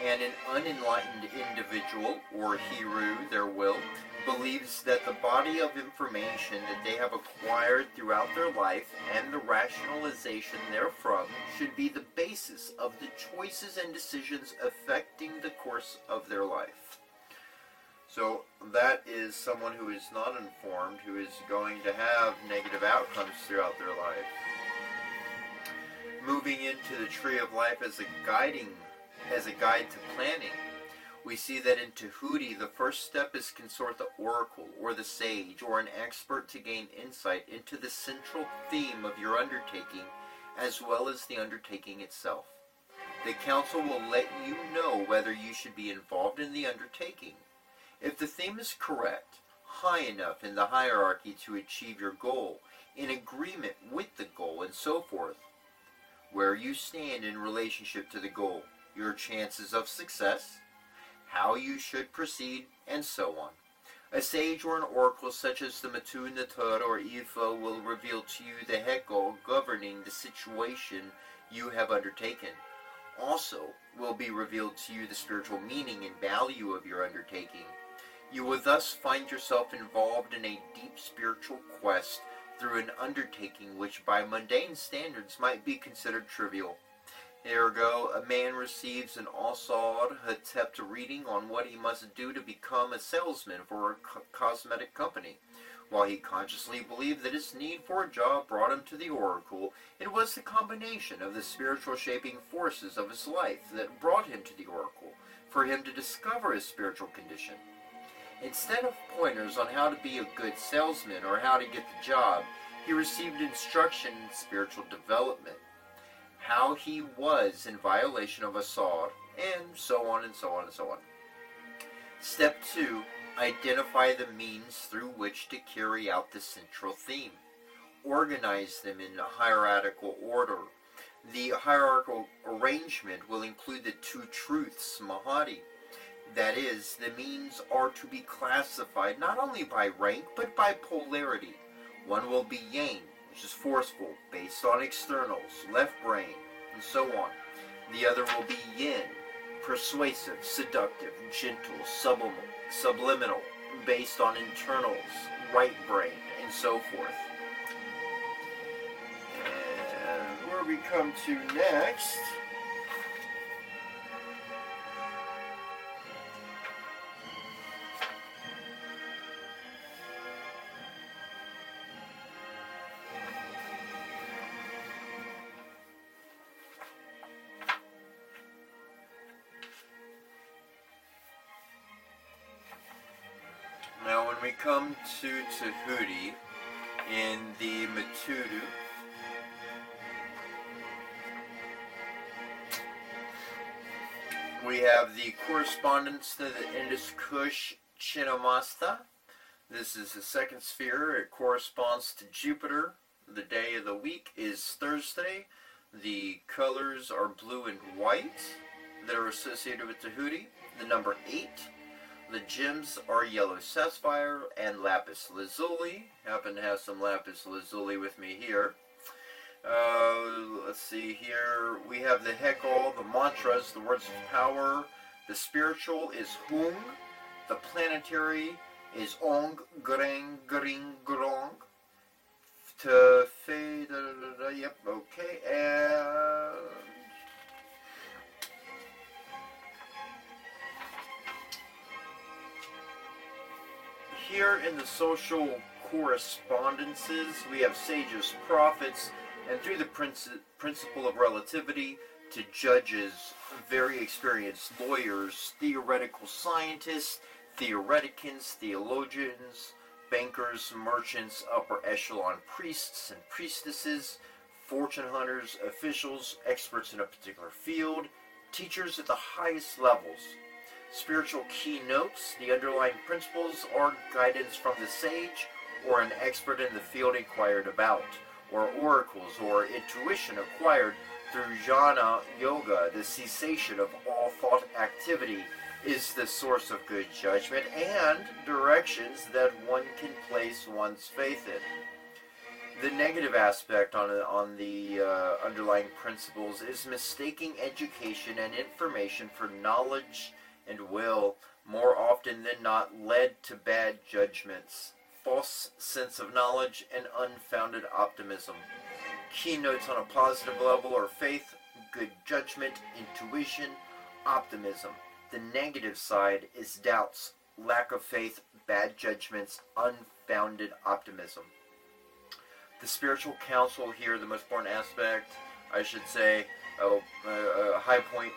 and an unenlightened individual, or Hiru, their will, believes that the body of information that they have acquired throughout their life and the rationalization therefrom should be the basis of the choices and decisions affecting the course of their life. So that is someone who is not informed, who is going to have negative outcomes throughout their life. Moving into the tree of life as a guide to planning, we see that in Tahuti, the first step is consort the oracle or the sage or an expert to gain insight into the central theme of your undertaking as well as the undertaking itself. The council will let you know whether you should be involved in the undertaking. If the theme is correct, high enough in the hierarchy to achieve your goal, in agreement with the goal, and so forth, where you stand in relationship to the goal, your chances of success, how you should proceed, and so on. A sage or an oracle such as the Matun Natur or Ifa will reveal to you the Heko governing the situation you have undertaken. Also will be revealed to you the spiritual meaning and value of your undertaking. You will thus find yourself involved in a deep spiritual quest through an undertaking which by mundane standards might be considered trivial. Ergo, a man receives an Asar Hetep reading on what he must do to become a salesman for a cosmetic company. While he consciously believed that his need for a job brought him to the oracle, it was the combination of the spiritual shaping forces of his life that brought him to the oracle, for him to discover his spiritual condition. Instead of pointers on how to be a good salesman or how to get the job, he received instruction in spiritual development, how he was in violation of Asar, and so on and so on and so on. Step 2. Identify the means through which to carry out the central theme. Organize them in a hierarchical order. The hierarchical arrangement will include the two truths, Mahati. That is, the means are to be classified not only by rank, but by polarity. One will be yang, which is forceful, based on externals, left brain, and so on. The other will be yin, persuasive, seductive, gentle, subliminal, based on internals, right brain, and so forth. And where we come to next, now when we come to Tahuti in the Matudu, we have the correspondence to the Indus Kush Chinnamasta. This is the second sphere. It corresponds to Jupiter. The day of the week is Thursday. The colors are blue and white that are associated with Tahuti. The number 8. The gems are yellow sapphire and lapis lazuli. Happen to have some lapis lazuli with me here. Let's see here. We have the Hekal, the mantras, the words of power. The spiritual is Hung. The planetary is Ong, Greng, Gring, Grong. To Fe, yep, okay. And here in the social correspondences, we have sages, prophets, and through the principle of relativity, to judges, very experienced lawyers, theoretical scientists, theoreticans, theologians, bankers, merchants, upper echelon priests and priestesses, fortune hunters, officials, experts in a particular field, teachers at the highest levels. Spiritual keynotes, the underlying principles, are guidance from the sage or an expert in the field inquired about, or oracles or intuition acquired through jhana yoga. The cessation of all thought activity is the source of good judgment and directions that one can place one's faith in. The negative aspect on the underlying principles is mistaking education and information for knowledge and will, more often than not, led to bad judgments, false sense of knowledge, and unfounded optimism. Keynotes on a positive level are faith, good judgment, intuition, optimism. The negative side is doubts, lack of faith, bad judgments, unfounded optimism. The spiritual counsel here, the most important aspect, I should say, a high point.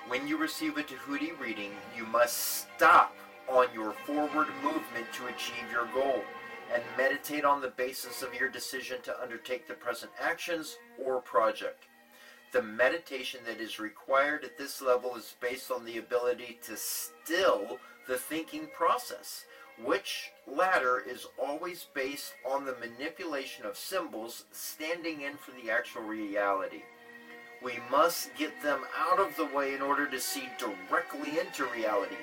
When you receive a Tahuti reading, you must stop on your forward movement to achieve your goal and meditate on the basis of your decision to undertake the present actions or project. The meditation that is required at this level is based on the ability to still the thinking process, which latter is always based on the manipulation of symbols standing in for the actual reality. We must get them out of the way in order to see directly into reality.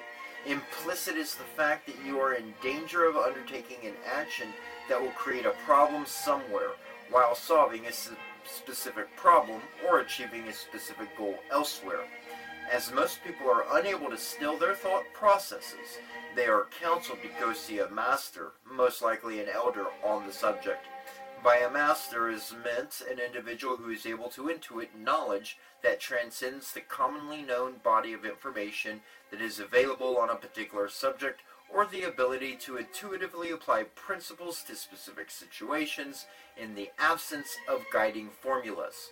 Implicit is the fact that you are in danger of undertaking an action that will create a problem somewhere while solving a specific problem or achieving a specific goal elsewhere. As most people are unable to still their thought processes, they are counseled to go see a master, most likely an elder, on the subject. By a master is meant an individual who is able to intuit knowledge that transcends the commonly known body of information that is available on a particular subject, or the ability to intuitively apply principles to specific situations in the absence of guiding formulas.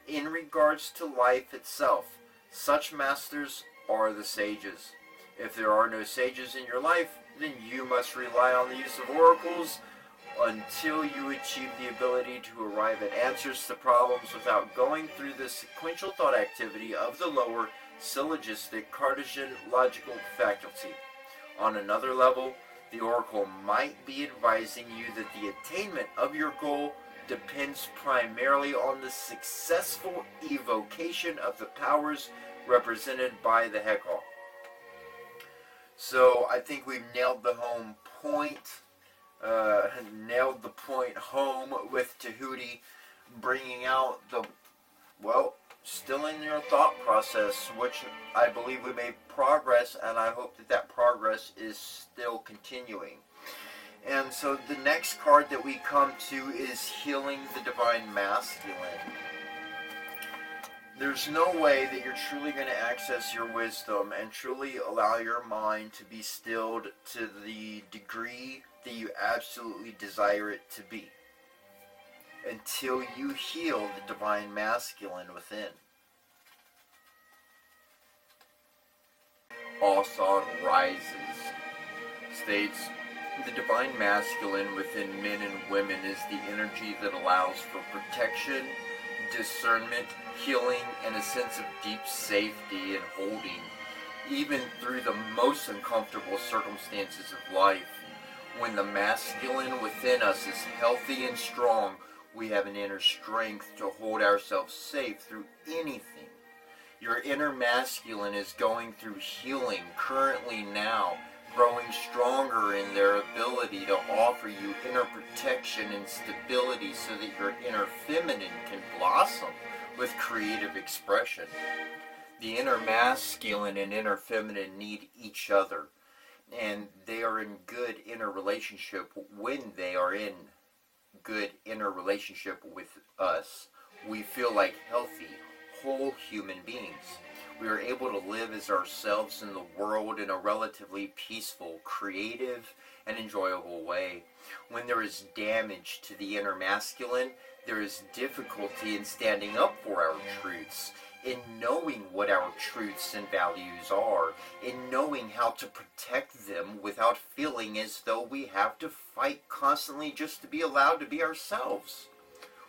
In regards to life itself, such masters are the sages. If there are no sages in your life, then you must rely on the use of oracles until you achieve the ability to arrive at answers to problems without going through the sequential thought activity of the lower syllogistic Cartesian logical faculty. On another level, the oracle might be advising you that the attainment of your goal depends primarily on the successful evocation of the powers represented by the Hekal. So I think we've nailed the home point nailed the point home with Tahuti, bringing out the, well, still in your thought process, which I believe we made progress, and I hope that that progress is still continuing. And so the next card that we come to is Healing the Divine Masculine. There's no way that you're truly going to access your wisdom and truly allow your mind to be stilled to the degree that you absolutely desire it to be until you heal the Divine Masculine within. Asan rises, states, the Divine Masculine within men and women is the energy that allows for protection, discernment, healing, and a sense of deep safety and holding, even through the most uncomfortable circumstances of life. When the masculine within us is healthy and strong, we have an inner strength to hold ourselves safe through anything. Your inner masculine is going through healing currently now, growing stronger in their ability to offer you inner protection and stability so that your inner feminine can blossom with creative expression. The inner masculine and inner feminine need each other, and they are in good inner relationship when they are in good inner relationship with us. We feel like healthy, whole human beings. We are able to live as ourselves in the world in a relatively peaceful, creative, and enjoyable way. When there is damage to the inner masculine, there is difficulty in standing up for our truths, in knowing what our truths and values are, in knowing how to protect them without feeling as though we have to fight constantly just to be allowed to be ourselves.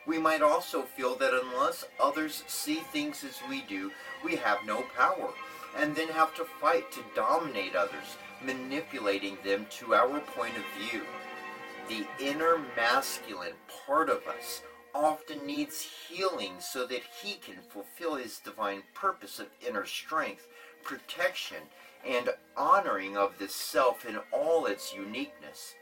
We might also feel that unless others see things as we do, we have no power, and then have to fight to dominate others, manipulating them to our point of view. The inner masculine part of us often needs healing so that he can fulfill his divine purpose of inner strength, protection, and honoring of the self in all its uniqueness,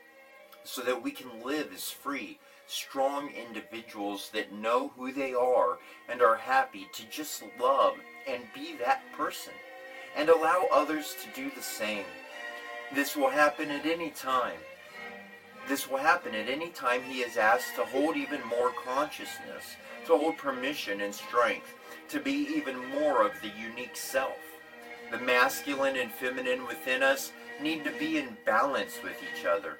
so that we can live as free, strong individuals that know who they are and are happy to just love and be that person, and allow others to do the same. This will happen at any time. This will happen at any time he is asked to hold even more consciousness, to hold permission and strength, to be even more of the unique self. The masculine and feminine within us need to be in balance with each other.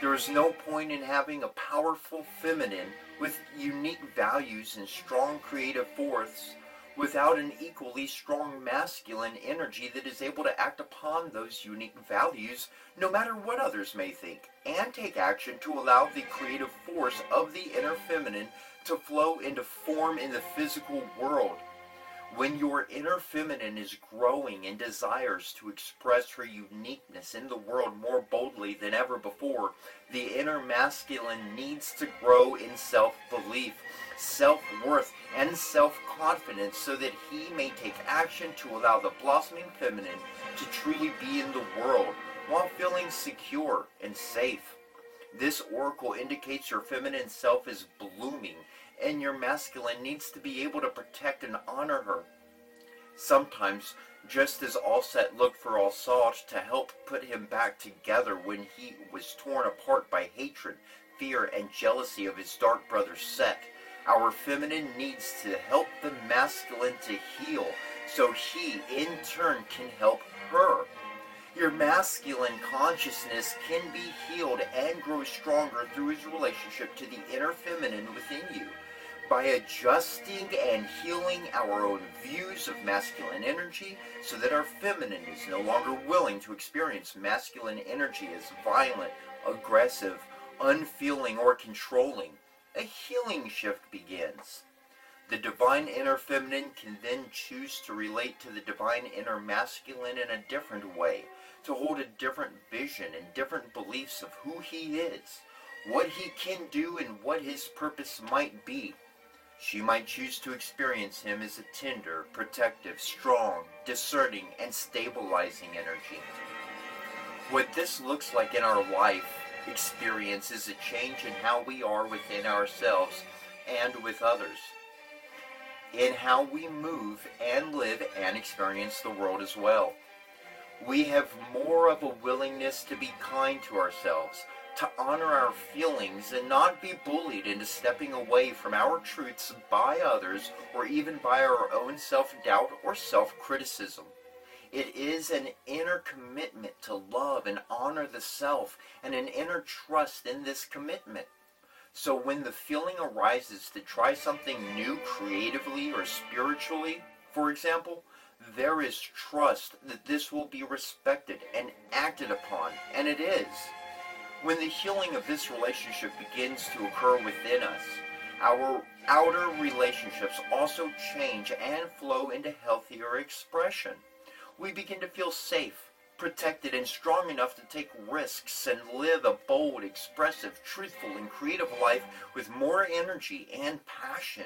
There is no point in having a powerful feminine with unique values and strong creative force without an equally strong masculine energy that is able to act upon those unique values no matter what others may think, and take action to allow the creative force of the inner feminine to flow into form in the physical world. When your inner feminine is growing and desires to express her uniqueness in the world more boldly than ever before, the inner masculine needs to grow in self-belief, self-worth, and self-confidence so that he may take action to allow the blossoming feminine to truly be in the world while feeling secure and safe. This oracle indicates your feminine self is blooming, and your masculine needs to be able to protect and honor her. Sometimes, just as Allset looked for Allsalt to help put him back together when he was torn apart by hatred, fear, and jealousy of his dark brother Set, our feminine needs to help the masculine to heal, so he, in turn, can help her. Your masculine consciousness can be healed and grow stronger through his relationship to the inner feminine within you, by adjusting and healing our own views of masculine energy so that our feminine is no longer willing to experience masculine energy as violent, aggressive, unfeeling, or controlling. A healing shift begins. The divine inner feminine can then choose to relate to the divine inner masculine in a different way, to hold a different vision and different beliefs of who he is, what he can do, and what his purpose might be. She might choose to experience him as a tender, protective, strong, discerning, and stabilizing energy. What this looks like in our life experience is a change in how we are within ourselves and with others, in how we move and live and experience the world as well. We have more of a willingness to be kind to ourselves, to honor our feelings and not be bullied into stepping away from our truths by others or even by our own self-doubt or self-criticism. It is an inner commitment to love and honor the self and an inner trust in this commitment. So when the feeling arises to try something new creatively or spiritually, for example, there is trust that this will be respected and acted upon, and it is. When the healing of this relationship begins to occur within us, our outer relationships also change and flow into healthier expression. We begin to feel safe, protected, and strong enough to take risks and live a bold, expressive, truthful, and creative life with more energy and passion.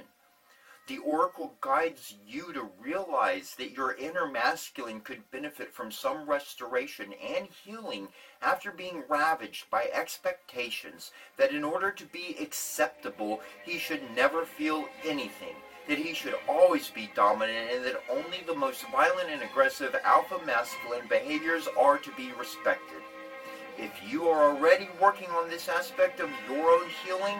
The oracle guides you to realize that your inner masculine could benefit from some restoration and healing after being ravaged by expectations that in order to be acceptable, he should never feel anything, that he should always be dominant, and that only the most violent and aggressive alpha masculine behaviors are to be respected. If you are already working on this aspect of your own healing,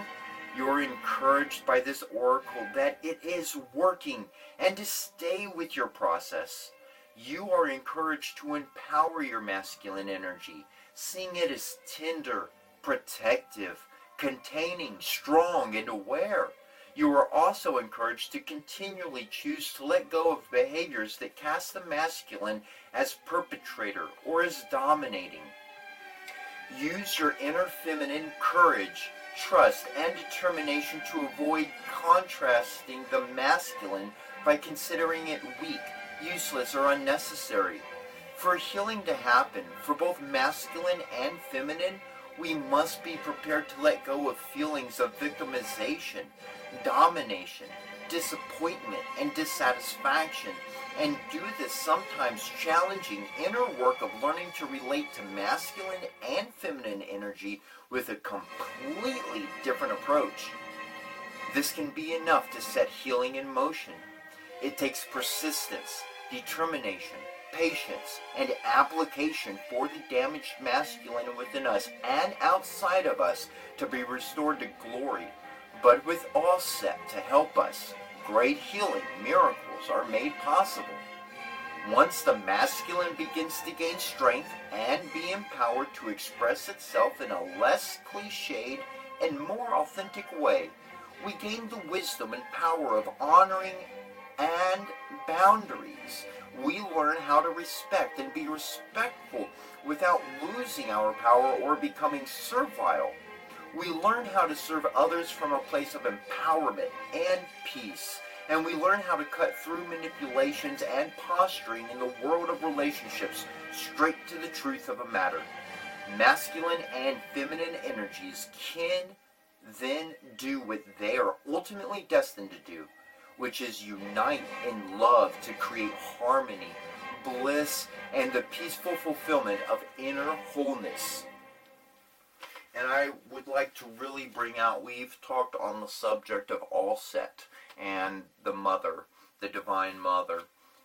you're encouraged by this oracle that it is working and to stay with your process. You are encouraged to empower your masculine energy, seeing it as tender, protective, containing, strong, and aware. You are also encouraged to continually choose to let go of behaviors that cast the masculine as perpetrator or as dominating. Use your inner feminine courage, trust, and determination to avoid contrasting the masculine by considering it weak, useless, or unnecessary. For healing to happen, for both masculine and feminine, we must be prepared to let go of feelings of victimization, domination, disappointment, and dissatisfaction, and do this sometimes challenging inner work of learning to relate to masculine and feminine energy with a completely different approach. This can be enough to set healing in motion. It takes persistence, determination, patience, and application for the damaged masculine within us and outside of us to be restored to glory. But with all set to help us, great healing miracles are made possible. Once the masculine begins to gain strength and be empowered to express itself in a less cliched and more authentic way, we gain the wisdom and power of honoring and boundaries. We learn how to respect and be respectful without losing our power or becoming servile. We learn how to serve others from a place of empowerment and peace. And we learn how to cut through manipulations and posturing in the world of relationships straight to the truth of a matter. Masculine and feminine energies can then do what they are ultimately destined to do, which is unite in love to create harmony, bliss, and the peaceful fulfillment of inner wholeness. And I would like to really bring out, we've talked on the subject of All Set and the mother, the divine mother.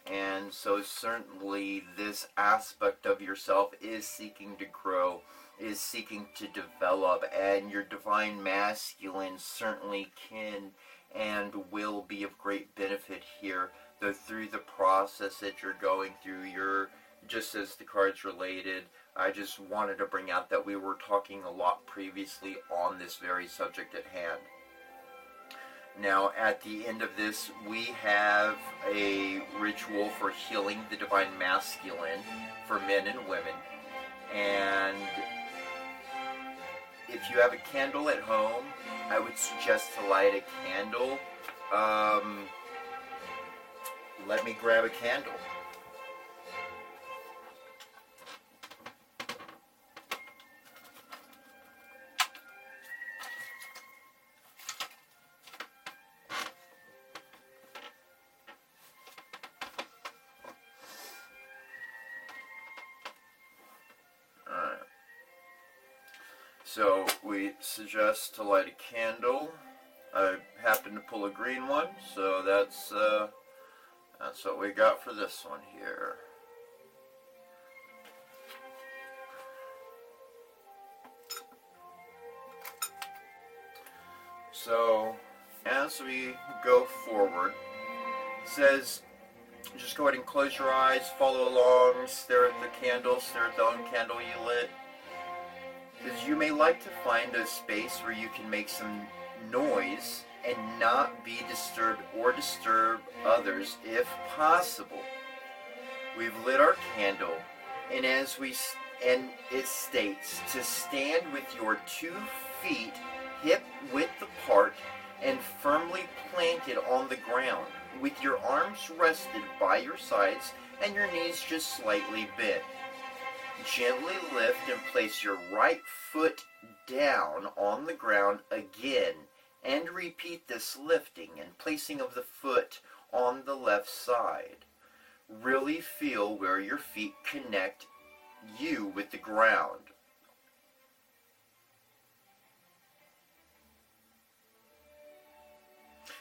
And so certainly this aspect of yourself is seeking to grow, is seeking to develop, and your divine masculine certainly can and will be of great benefit here, though through the process that you're going through, you're, just as the cards related, I just wanted to bring out that we were talking a lot previously on this very subject at hand. Now, at the end of this, we have a ritual for healing the divine masculine for men and women. And if you have a candle at home, I would suggest to light a candle. Let me grab a candle. So we suggest to light a candle. I happen to pull a green one, so that's what we got for this one here. So as we go forward, it says just go ahead and close your eyes, follow along, stare at the candle, stare at the own candle you lit. Because you may like to find a space where you can make some noise and not be disturbed or disturb others if possible. We've lit our candle, and it states to stand with your 2 feet hip width apart and firmly planted on the ground, with your arms rested by your sides and your knees just slightly bent. Gently lift and place your right foot down on the ground again, and repeat this lifting and placing of the foot on the left side. Really feel where your feet connect you with the ground.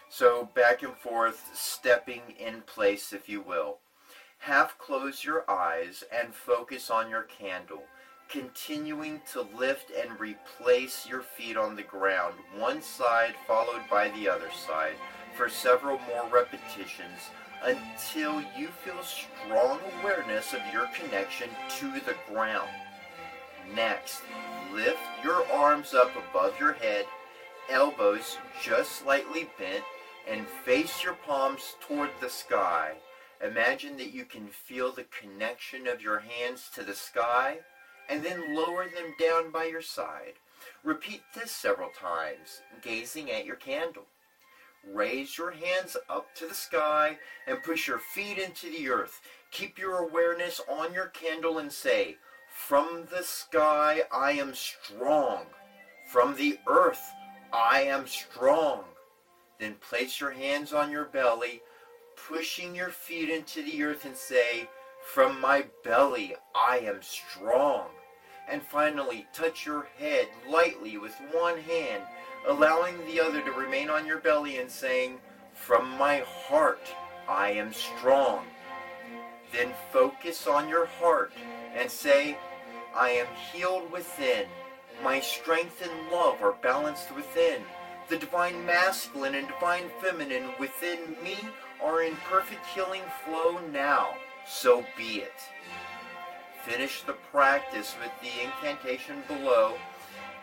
So back and forth, stepping in place, if you will. Half close your eyes and focus on your candle, continuing to lift and replace your feet on the ground, one side followed by the other side, for several more repetitions until you feel strong awareness of your connection to the ground. Next, lift your arms up above your head, elbows just slightly bent, and face your palms toward the sky. Imagine that you can feel the connection of your hands to the sky, and then lower them down by your side. Repeat this several times, gazing at your candle. Raise your hands up to the sky and push your feet into the earth. Keep your awareness on your candle and say, "From the sky I am strong. From the earth I am strong." Then place your hands on your belly, pushing your feet into the earth, and say, "From my belly I am strong." And finally, touch your head lightly with one hand, allowing the other to remain on your belly, and saying, "From my heart I am strong." Then focus on your heart and say, "I am healed within. My strength and love are balanced within. The divine masculine and divine feminine within me are in perfect healing flow now. So be it." Finish the practice with the incantation below,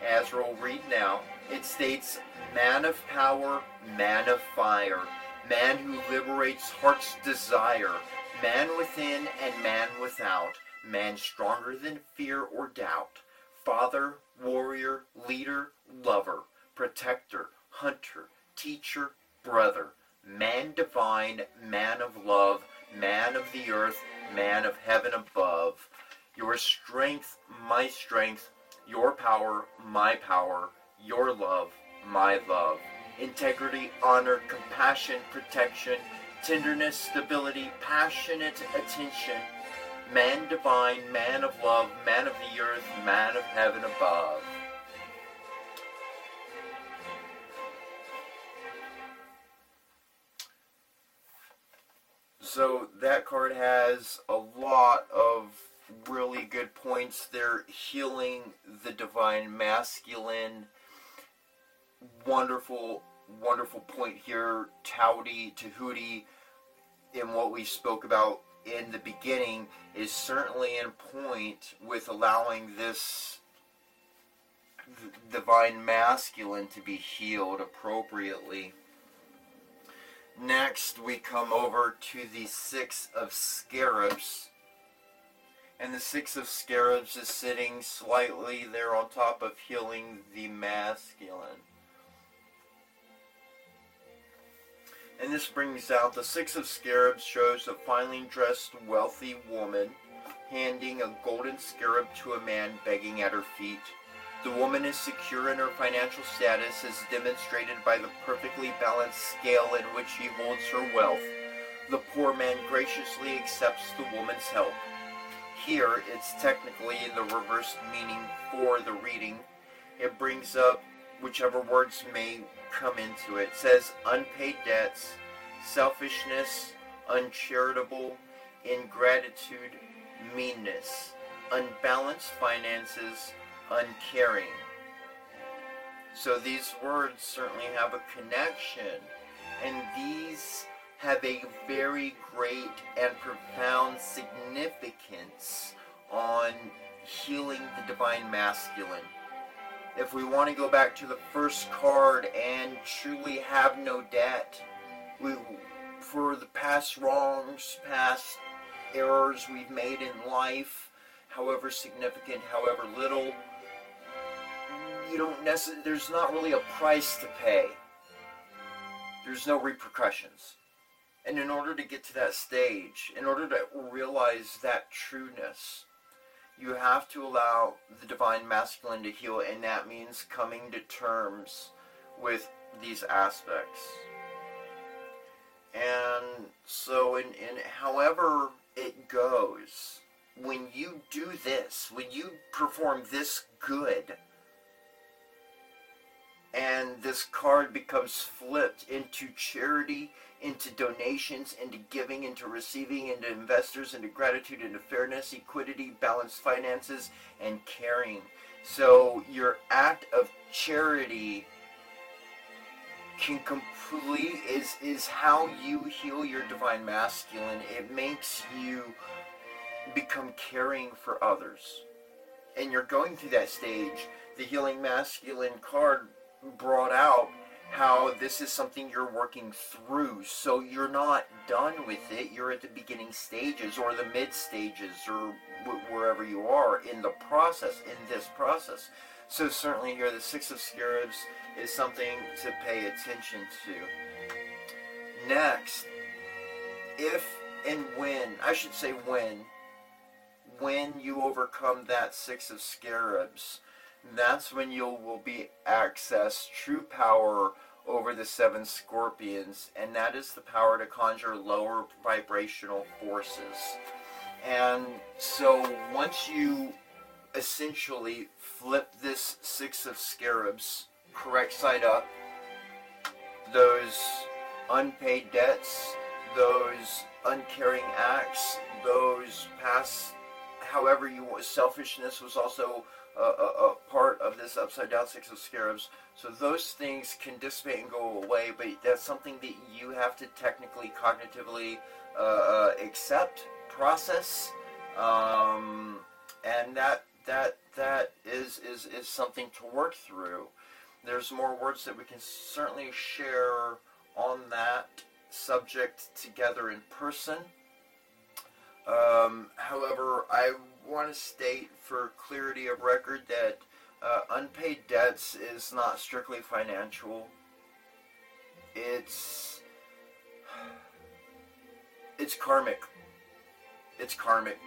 as we'll read now. It states, "Man of power, man of fire, man who liberates heart's desire, man within and man without, man stronger than fear or doubt, father, warrior, leader, lover, protector, hunter, teacher, brother, man divine, man of love, man of the earth, man of heaven above. Your strength, my strength, your power, my power, your love, my love. Integrity, honor, compassion, protection, tenderness, stability, passionate attention. Man divine, man of love, man of the earth, man of heaven above." So that card has a lot of really good points. They're healing the divine masculine. Wonderful, wonderful point here. Tahuti, in what we spoke about in the beginning, is certainly in point with allowing this divine masculine to be healed appropriately. Next, we come over to the Six of Scarabs. And the Six of Scarabs is sitting slightly there on top of healing the masculine. And this brings out the Six of Scarabs shows a finely dressed, wealthy woman handing a golden scarab to a man begging at her feet. The woman is secure in her financial status, as demonstrated by the perfectly balanced scale in which she holds her wealth. The poor man graciously accepts the woman's help. Here, it's technically the reversed meaning for the reading. it brings up whichever words may come into it. It says unpaid debts, selfishness, uncharitable, ingratitude, meanness, unbalanced finances, uncaring. So these words certainly have a connection, and these have a very great and profound significance on healing the divine masculine. If we want to go back to the first card and truly have no debt, for the past wrongs, past errors we've made in life, however significant, however little, there's not really a price to pay. There's no repercussions. And in order to get to that stage, in order to realize that trueness, you have to allow the divine masculine to heal, and that means coming to terms with these aspects. And so in however it goes, when you do this, when you perform this good, and this card becomes flipped into charity, into donations, into giving, into receiving, into investors, into gratitude, into fairness, equity, balanced finances, and caring. So your act of charity can is how you heal your divine masculine. It makes you become caring for others. And you're going through that stage. The healing masculine card brought out how this is something you're working through, so you're not done with it. You're at the beginning stages or the mid stages or wherever you are in the process, in this process. So certainly here the Six of Scarabs is something to pay attention to. Next, if and when, I should say when you overcome that Six of Scarabs, that's when you will be access true power over the Seven Scorpions, and that is the power to conjure lower vibrational forces. And so once you essentially flip this Six of Scarabs correct side up, those unpaid debts, those uncaring acts, those past, however you want, selfishness was also a part of this upside down Six of Scarabs. So those things can dissipate and go away, but that's something that you have to technically, cognitively accept, process, and that is something to work through. There's more words that we can certainly share on that subject together in person. However, I want to state for clarity of record that unpaid debts is not strictly financial. It's karmic. It's karmic.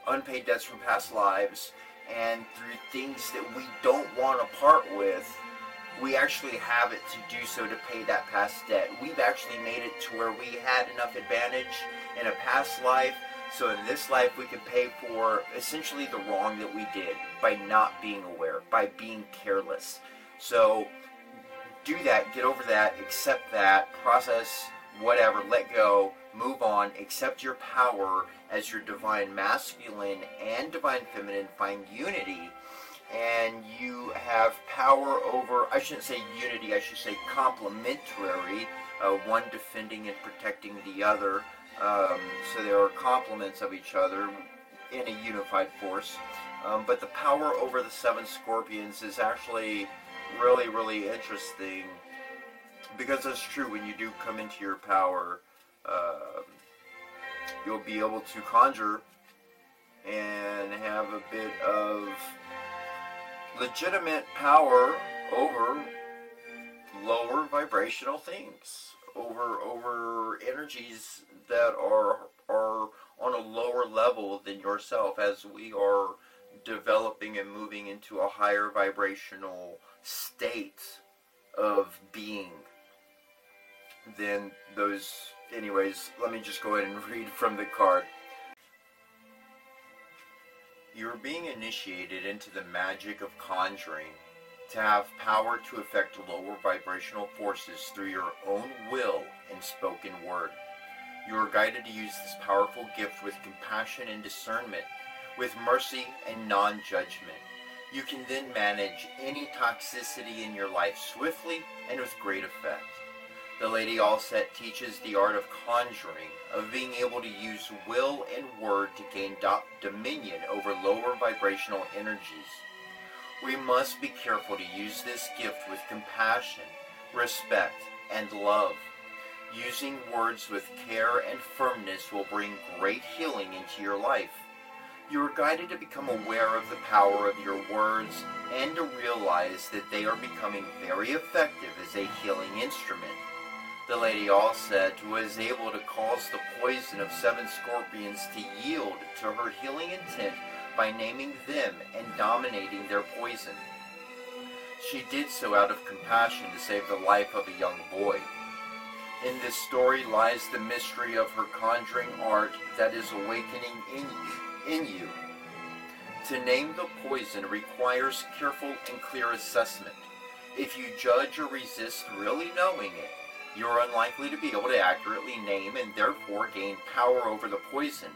Unpaid debts from past lives, and through things that we don't want to part with, we actually have it to do so to pay that past debt. We've actually made it to where we had enough advantage in a past life, so in this life we can pay for essentially the wrong that we did by not being aware, by being careless. So do that, get over that, accept that, process whatever, let go, move on, accept your power as your divine masculine and divine feminine, find unity, and you have power over, I shouldn't say unity, I should say complementary, one defending and protecting the other, so there are complements of each other in a unified force, but the power over the Seven Scorpions is actually really, really interesting, because it's true, when you do come into your power, you'll be able to conjure and have a bit of legitimate power over lower vibrational things, over energies that are on a lower level than yourself, as we are developing and moving into a higher vibrational state of being than those. Anyways, let me just go ahead and read from the card. You are being initiated into the magic of conjuring to have power to affect lower vibrational forces through your own will and spoken word. You are guided to use this powerful gift with compassion and discernment, with mercy and non-judgment. You can then manage any toxicity in your life swiftly and with great effect. The Lady Allset teaches the art of conjuring, of being able to use will and word to gain dominion over lower vibrational energies. We must be careful to use this gift with compassion, respect, and love. Using words with care and firmness will bring great healing into your life. You are guided to become aware of the power of your words and to realize that they are becoming very effective as a healing instrument. The Lady Allset was able to cause the poison of 7 scorpions to yield to her healing intent by naming them and dominating their poison. She did so out of compassion to save the life of a young boy. In this story lies the mystery of her conjuring art that is awakening in you. To name the poison requires careful and clear assessment. If you judge or resist really knowing it, you are unlikely to be able to accurately name and therefore gain power over the poison.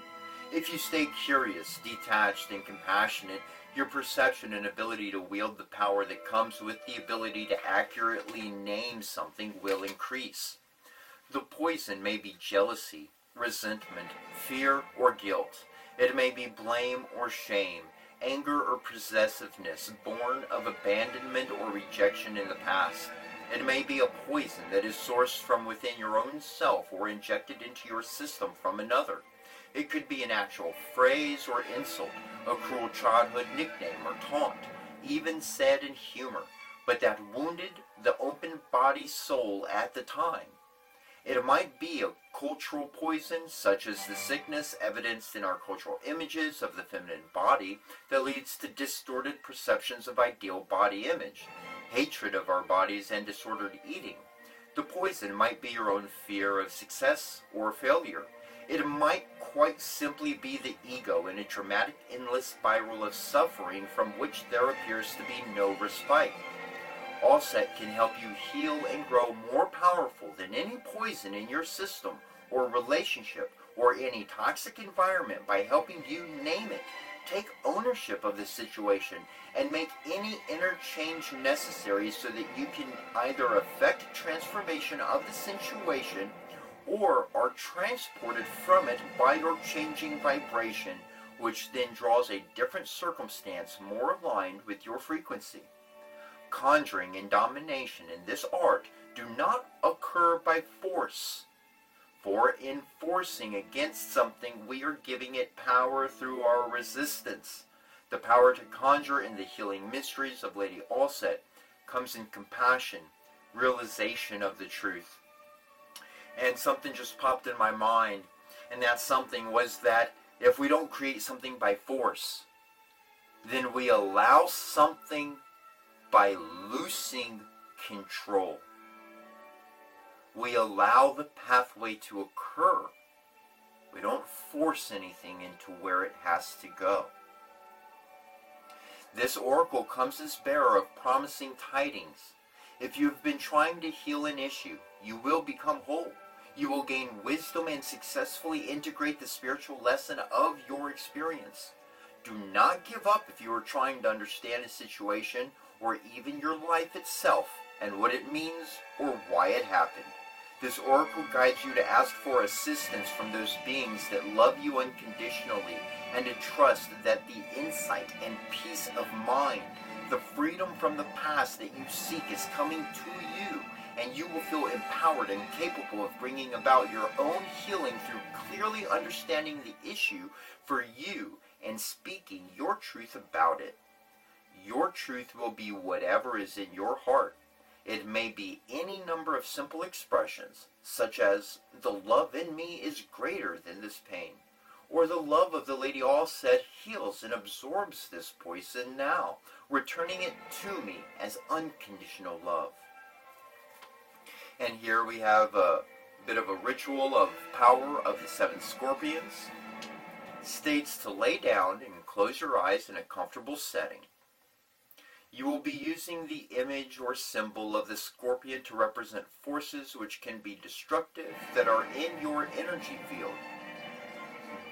If you stay curious, detached, and compassionate, your perception and ability to wield the power that comes with the ability to accurately name something will increase. The poison may be jealousy, resentment, fear, or guilt. It may be blame or shame, anger or possessiveness born of abandonment or rejection in the past. It may be a poison that is sourced from within your own self or injected into your system from another. It could be an actual phrase or insult, a cruel childhood nickname or taunt, even said in humor, but that wounded the open body soul at the time. It might be a cultural poison, such as the sickness evidenced in our cultural images of the feminine body that leads to distorted perceptions of ideal body image, hatred of our bodies, and disordered eating. The poison might be your own fear of success or failure. It might quite simply be the ego in a dramatic endless spiral of suffering from which there appears to be no respite. Allset can help you heal and grow more powerful than any poison in your system or relationship or any toxic environment by helping you name it, take ownership of the situation, and make any inner change necessary so that you can either affect transformation of the situation or are transported from it by your changing vibration, which then draws a different circumstance more aligned with your frequency. Conjuring and domination in this art do not occur by force. For in forcing against something, we are giving it power through our resistance. The power to conjure in the healing mysteries of Lady Allset comes in compassion, realization of the truth. And something just popped in my mind, and that something was that if we don't create something by force, then we allow something by loosing control. We allow the pathway to occur. We don't force anything into where it has to go. This oracle comes as bearer of promising tidings. If you have been trying to heal an issue, you will become whole. You will gain wisdom and successfully integrate the spiritual lesson of your experience. Do not give up if you are trying to understand a situation or even your life itself and what it means or why it happened. This oracle guides you to ask for assistance from those beings that love you unconditionally and to trust that the insight and peace of mind, the freedom from the past that you seek is coming to you, and you will feel empowered and capable of bringing about your own healing through clearly understanding the issue for you and speaking your truth about it. Your truth will be whatever is in your heart. It may be any number of simple expressions, such as, "The love in me is greater than this pain," or "The love of the Lady Allset heals and absorbs this poison now, returning it to me as unconditional love." And here we have a bit of a ritual of power of the 7 scorpions. States to lay down and close your eyes in a comfortable setting. You will be using the image or symbol of the scorpion to represent forces which can be destructive that are in your energy field.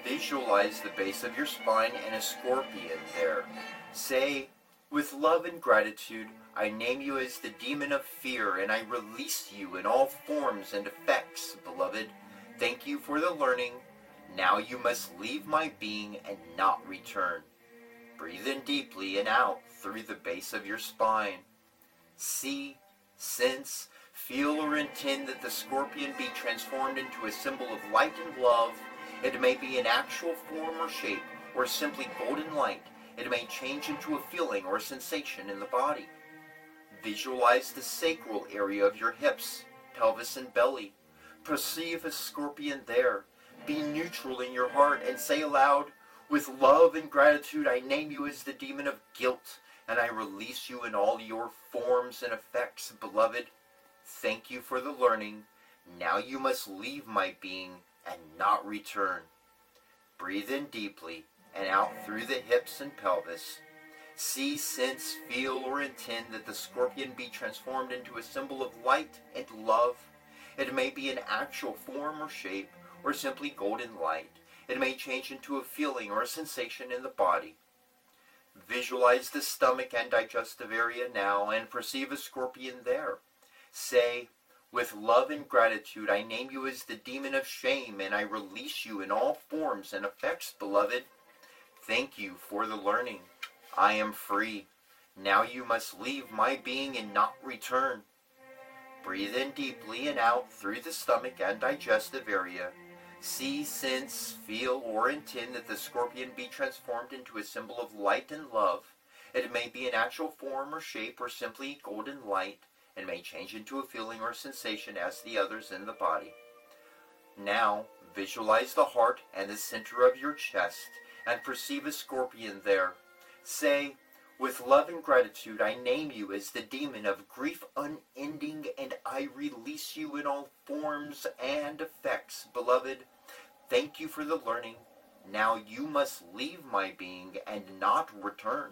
Visualize the base of your spine and a scorpion there. Say, with love and gratitude, I name you as the demon of fear, and I release you in all forms and effects, beloved. Thank you for the learning. Now you must leave my being and not return. Breathe in deeply and out through the base of your spine. See, sense, feel, or intend that the scorpion be transformed into a symbol of light and love. It may be an actual form or shape, or simply golden light. It may change into a feeling or sensation in the body. Visualize the sacral area of your hips, pelvis, and belly. Perceive a scorpion there. Be neutral in your heart and say aloud, with love and gratitude, I name you as the demon of guilt, and I release you in all your forms and effects, beloved. Thank you for the learning. Now you must leave my being and not return. Breathe in deeply and out through the hips and pelvis. See, sense, feel, or intend that the scorpion be transformed into a symbol of light and love. It may be an actual form or shape, or simply golden light. It may change into a feeling or a sensation in the body. Visualize the stomach and digestive area now and perceive a scorpion there. Say, with love and gratitude, I name you as the demon of shame, and I release you in all forms and effects, beloved. Thank you for the learning. I am free. Now you must leave my being and not return. Breathe in deeply and out through the stomach and digestive area. See, sense, feel, or intend that the scorpion be transformed into a symbol of light and love. It may be an actual form or shape or simply golden light, and may change into a feeling or sensation as the others in the body. Now, visualize the heart and the center of your chest and perceive a scorpion there. Say, with love and gratitude, I name you as the demon of grief unending, and I release you in all forms and effects, beloved. Thank you for the learning. Now you must leave my being and not return.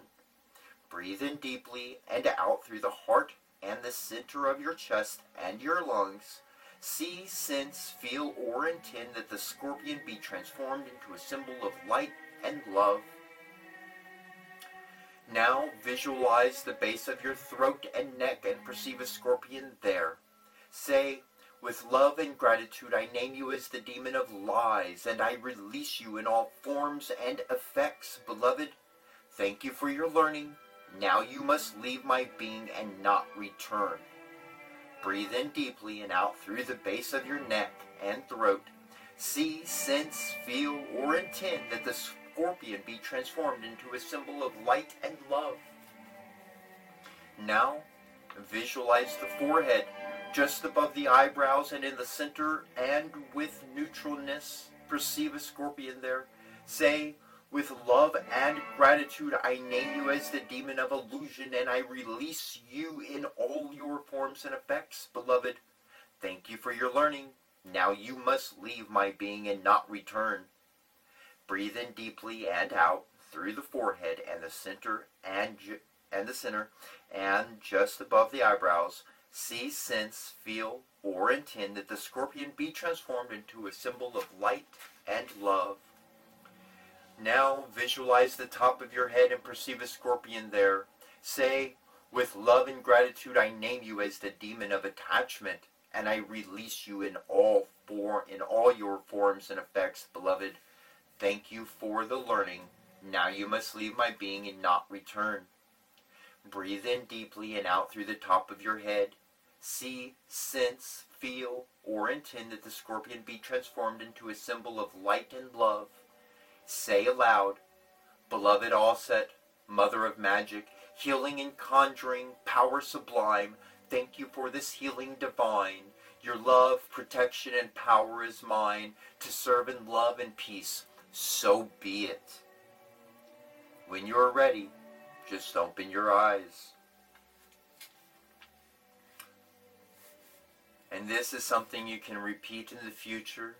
Breathe in deeply and out through the heart and the center of your chest and your lungs. See, sense, feel, or intend that the scorpion be transformed into a symbol of light and love. Now visualize the base of your throat and neck and perceive a scorpion there. Say, with love and gratitude, I name you as the demon of lies, and I release you in all forms and effects, beloved. Thank you for your learning. Now you must leave my being and not return. Breathe in deeply and out through the base of your neck and throat. See, sense, feel, or intend that the scorpion be transformed into a symbol of light and love. Now, visualize the forehead just above the eyebrows and in the center, and with neutralness, perceive a scorpion there. Say, with love and gratitude, I name you as the demon of illusion, and I release you in all your forms and effects, beloved. Thank you for your learning. Now you must leave my being and not return. Breathe in deeply and out through the forehead and the center and just above the eyebrows. See, sense, feel, or intend that the scorpion be transformed into a symbol of light and love. Now visualize the top of your head and perceive a scorpion there. Say, with love and gratitude, I name you as the demon of attachment, and I release you in all your forms and effects, beloved. Thank you for the learning. Now you must leave my being and not return. Breathe in deeply and out through the top of your head. See, sense, feel, or intend that the scorpion be transformed into a symbol of light and love. Say aloud, beloved Allset, mother of magic, healing and conjuring, power sublime, thank you for this healing divine. Your love, protection, and power is mine, to serve in love and peace. So be it. When you are ready, just open your eyes. And this is something you can repeat in the future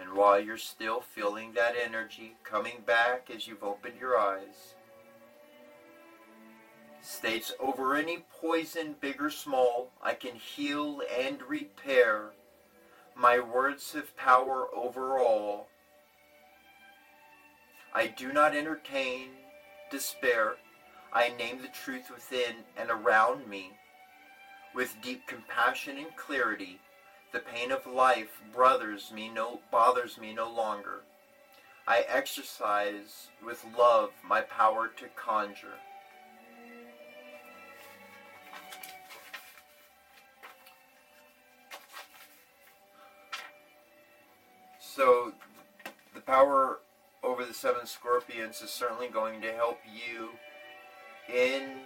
And while you're still feeling that energy coming back as you've opened your eyes, states over any poison, big or small, I can heal and repair. My words have power over all. I do not entertain despair. I name the truth within and around me. With deep compassion and clarity, the pain of life bothers me no longer. I exercise with love my power to conjure. So, the power over the 7 scorpions is certainly going to help you in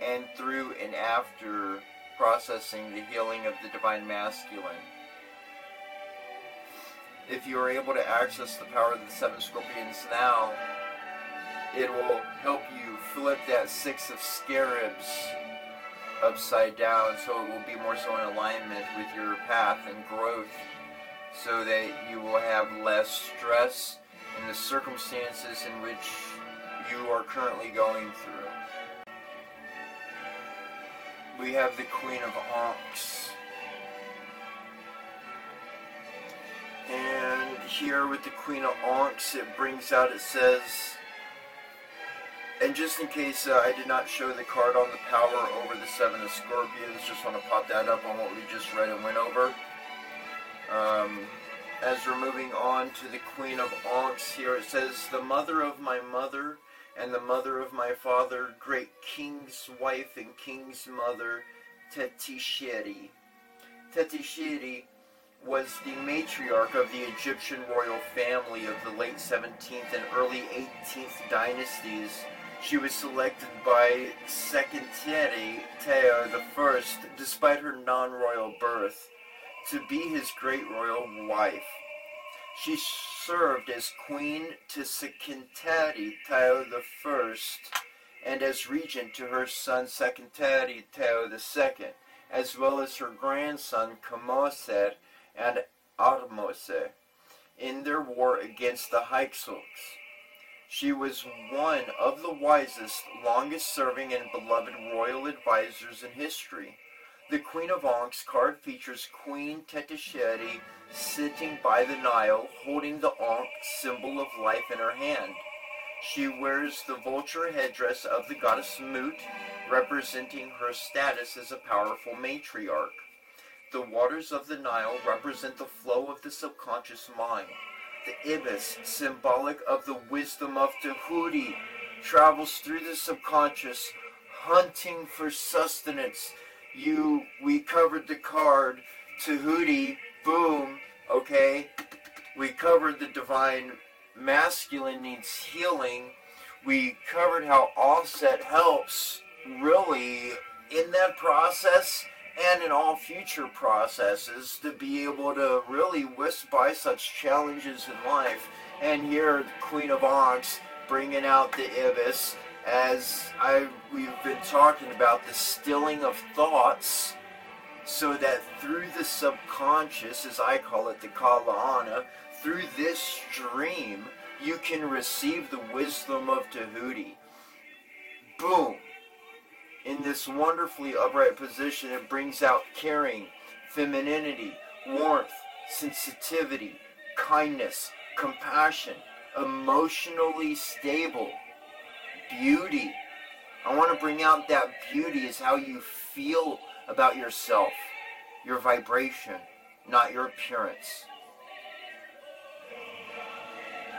and through and after processing the healing of the divine masculine. If you are able to access the power of the 7 scorpions now, it will help you flip that 6 of scarabs upside down, so it will be more so in alignment with your path and growth, so that you will have less stress in the circumstances in which you are currently going through. We have the Queen of Ankhs. And here with the Queen of Ankhs, it brings out, it says, and just in case I did not show the card on the power over the 7 of Scorpions, just want to pop that up on what we just read and went over. As we're moving on to the Queen of Ankhs here, it says, the mother of my mother and the mother of my father, great king's wife and king's mother, Tetisheri. Tetisheri was the matriarch of the Egyptian royal family of the late 17th and early 18th dynasties. She was selected by Sekhenteri Teo I, despite her non-royal birth, to be his great royal wife. She served as queen to Sekhenteri Teo I and as regent to her son Sekhenteri Teo II, as well as her grandson Kamoser and Ahmose in their war against the Hyksos. She was one of the wisest, longest-serving, and beloved royal advisors in history. The Queen of Ankhs card features Queen Tetisheri sitting by the Nile, holding the Ankh symbol of life in her hand. She wears the vulture headdress of the goddess Mut, representing her status as a powerful matriarch. The waters of the Nile represent the flow of the subconscious mind. The ibis, symbolic of the wisdom of Tahuti, travels through the subconscious, hunting for sustenance. We covered the card, Tahuti, boom, okay? We covered the divine masculine needs healing. We covered how offset helps, really, in that process and in all future processes, to be able to really whisk by such challenges in life. And here, the Queen of Ankhs bringing out the ibis, as we've been talking about, the stilling of thoughts, so that through the subconscious, as I call it, the Kala'ana, through this stream, you can receive the wisdom of Tahuti. Boom! In this wonderfully upright position, it brings out caring, femininity, warmth, sensitivity, kindness, compassion, emotionally stable, beauty. I want to bring out that beauty is how you feel about yourself, your vibration, not your appearance.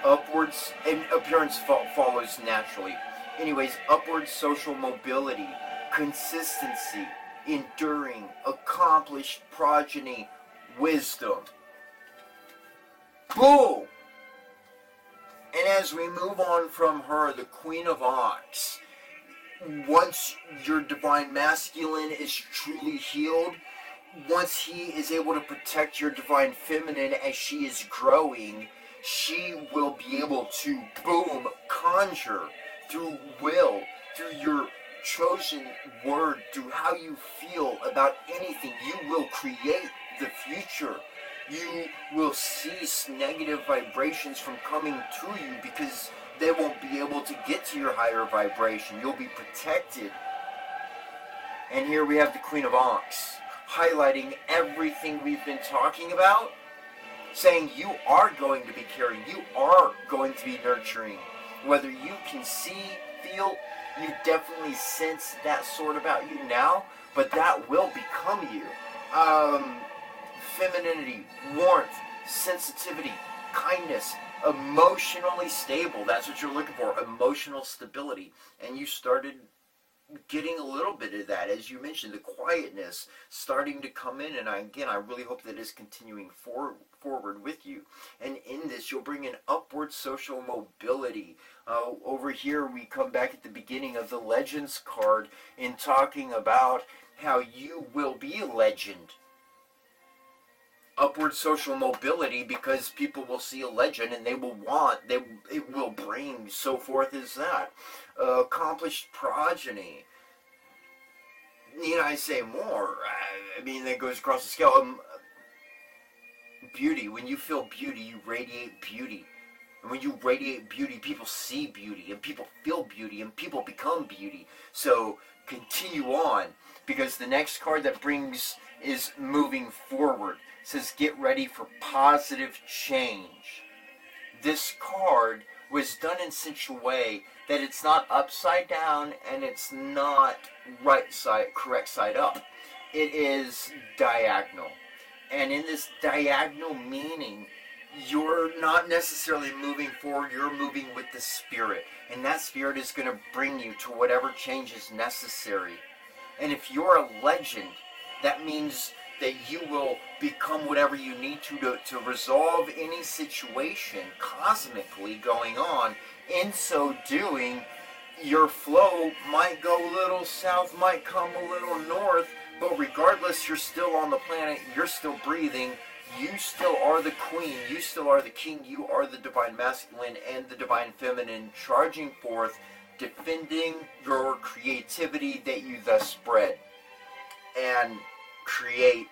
Upwards, and appearance follows naturally. Anyways, upward social mobility, consistency, enduring, accomplished progeny, wisdom. Boom! And as we move on from her, the Queen of Ankhs, once your divine masculine is truly healed, once he is able to protect your divine feminine as she is growing, she will be able to, boom, conjure through will, through your chosen word, through how you feel about anything. You will create the future. You will cease negative vibrations from coming to you because they won't be able to get to your higher vibration. You'll be protected. And here we have the Queen of Ankhs, highlighting everything we've been talking about, saying you are going to be caring, you are going to be nurturing. Whether you can see, feel, you definitely sense that sort about you now, but that will become you. Femininity, warmth, sensitivity, kindness, emotionally stable. That's what you're looking for, emotional stability. And you started getting a little bit of that, as you mentioned, the quietness starting to come in. And I really hope that is continuing forward with you. And in this, you'll bring in upward social mobility. Over here, we come back at the beginning of the Legends card in talking about how you will be a legend. Upward social mobility, because people will see a legend and they will it will bring, so forth as that. Accomplished progeny. Need I say more? I mean, that goes across the scale. Beauty. When you feel beauty, you radiate beauty. And when you radiate beauty, people see beauty, and people feel beauty, and people become beauty. So continue on, because the next card that brings is moving forward. It says get ready for positive change. This card was done in such a way that it's not upside down and it's not correct side up. It is diagonal. And in this diagonal meaning, you're not necessarily moving forward, you're moving with the spirit. And that spirit is going to bring you to whatever change is necessary. And if you're a legend, that means that you will become whatever you need to resolve any situation cosmically going on. In so doing, your flow might go a little south, might come a little north, but regardless, you're still on the planet, you're still breathing, you still are the queen, you still are the king, you are the divine masculine and the divine feminine, charging forth, defending your creativity that you thus spread, and create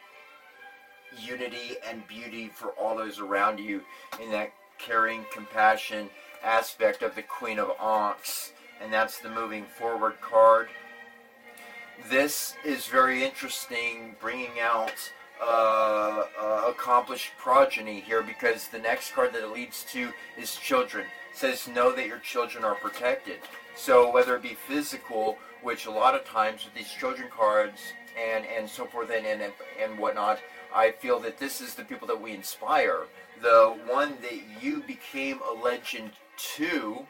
unity and beauty for all those around you in that caring, compassion aspect of the Queen of Ankhs. And that's the moving forward card. This is very interesting, bringing out accomplished progeny here, because the next card that it leads to is children. It says know that your children are protected. So whether it be physical, which a lot of times with these children cards and so forth and whatnot, I feel that this is the people that we inspire. The one that you became a legend to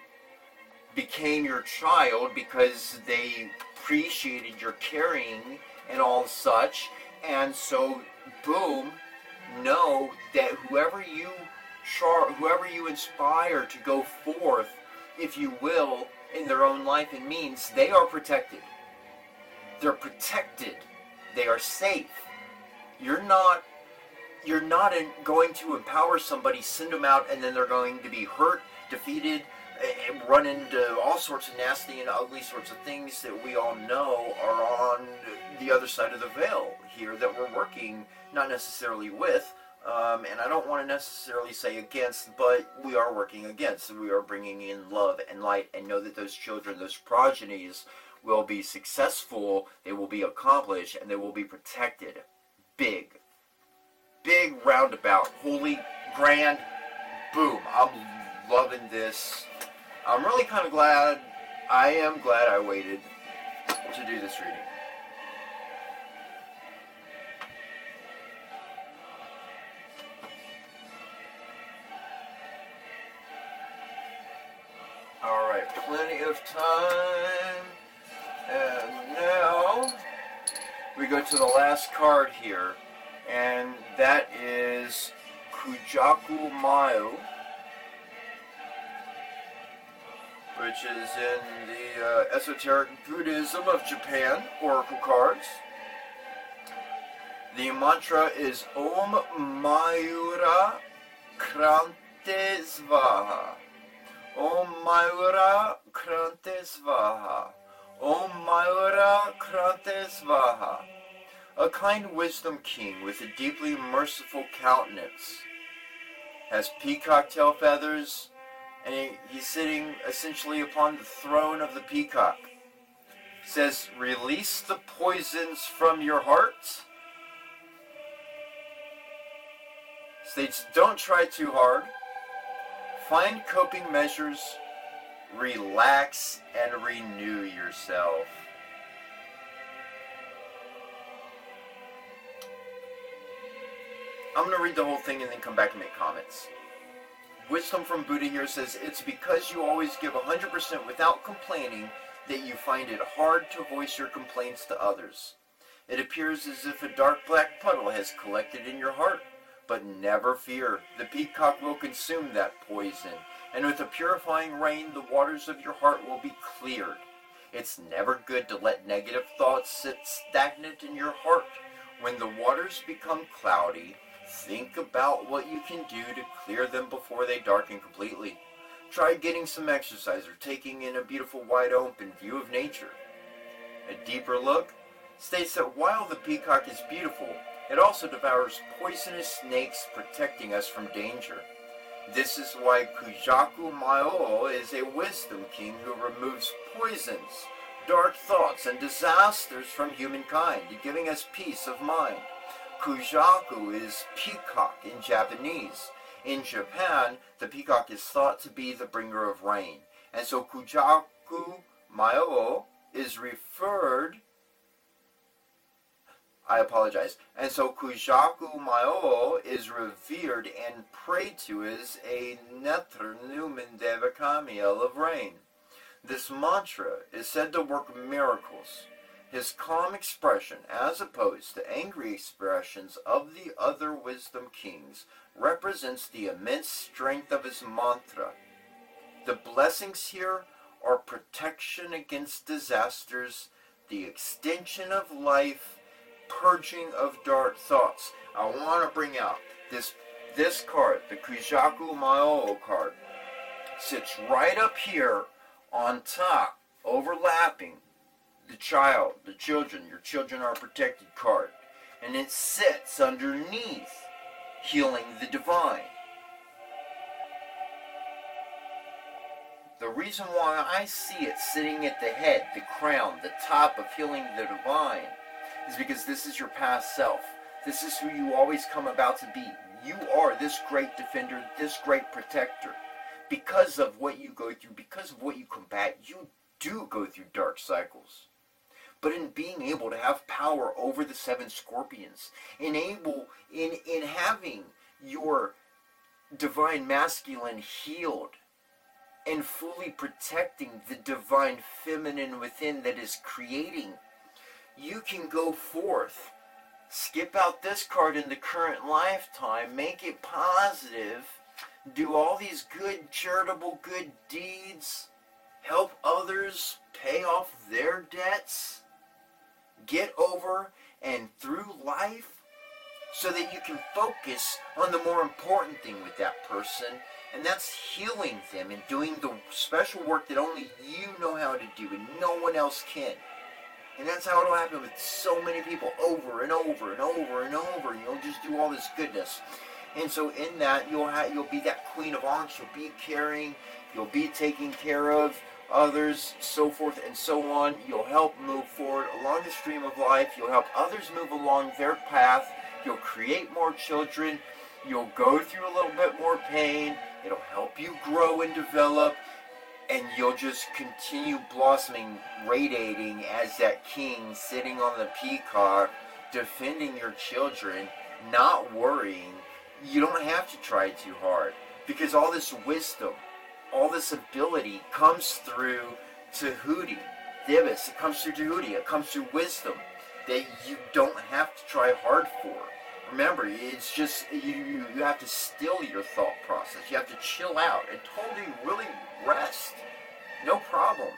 became your child because they appreciated your caring and all such. And so, boom, know that whoever you inspire to go forth, if you will, in their own life and means, they are protected. They're protected. They are safe. You're not going to empower somebody, send them out, and then they're going to be hurt, defeated, and run into all sorts of nasty and ugly sorts of things that we all know are on the other side of the veil here that we're working not necessarily with, and I don't want to necessarily say against, but we are working against. We are bringing in love and light, and know that those children, those progenies, will be successful, they will be accomplished, and they will be protected. Big roundabout, holy, grand, boom. I'm loving this. I'm really kind of glad, I am glad I waited to do this reading. Alright, plenty of time. And now we go to the last card here, and that is Kujaku Mayu, which is in the Esoteric Buddhism of Japan oracle cards. The mantra is Om Mayura Krante Svaha. Om Mayura Krante Svaha. Om Mayura Krante Svaha. A kind wisdom king with a deeply merciful countenance. Has peacock tail feathers, and he's sitting essentially upon the throne of the peacock. Says, release the poisons from your heart. States, don't try too hard. Find coping measures. Relax and renew yourself. I'm going to read the whole thing and then come back and make comments. Wisdom from Buddha here says, it's because you always give 100% without complaining that you find it hard to voice your complaints to others. It appears as if a dark black puddle has collected in your heart. But never fear, the peacock will consume that poison, and with a purifying rain the waters of your heart will be cleared. It's never good to let negative thoughts sit stagnant in your heart. When the waters become cloudy, think about what you can do to clear them before they darken completely. Try getting some exercise or taking in a beautiful wide open view of nature. A deeper look states that while the peacock is beautiful, it also devours poisonous snakes, protecting us from danger. This is why Kujaku Maio is a wisdom king who removes poisons, dark thoughts, and disasters from humankind, giving us peace of mind. Kujaku is peacock in Japanese. In Japan, the peacock is thought to be the bringer of rain, and so Kujaku Maio is referred. I apologize. And so Kujaku Maio is revered and prayed to as a Netra Numen Devakamiel of rain. This mantra is said to work miracles. His calm expression, as opposed to angry expressions of the other wisdom kings, represents the immense strength of his mantra. The blessings here are protection against disasters, the extension of life, purging of dark thoughts. I want to bring out this card, the Kujaku Maio card, sits right up here on top, overlapping the children, your children are protected card. And it sits underneath healing the divine. The reason why I see it sitting at the head, the crown, the top of healing the divine, is because this is your past self. This is who you always come about to be. You are this great defender, this great protector. Because of what you go through, because of what you combat, you do go through dark cycles. But in being able to have power over the 7 scorpions, in having your divine masculine healed, and fully protecting the divine feminine within that is creating, you can go forth, skip out this card in the current lifetime, make it positive, do all these good charitable good deeds, help others pay off their debts, get over and through life, so that you can focus on the more important thing with that person, and that's healing them and doing the special work that only you know how to do and no one else can. And that's how it'll happen with so many people over and over and over and over. And you'll just do all this goodness. And so in that, you'll be that queen of aunts. You'll be caring. You'll be taking care of others, so forth and so on. You'll help move forward along the stream of life. You'll help others move along their path. You'll create more children. You'll go through a little bit more pain. It'll help you grow and develop. And you'll just continue blossoming, radiating as that king sitting on the peacock, defending your children, not worrying. You don't have to try too hard, because all this wisdom, all this ability comes through Tahuti, Divis. It comes through Tahuti. It comes through wisdom that you don't have to try hard for. Remember, it's just, you have to still your thought process. You have to chill out and totally really rest. No problems.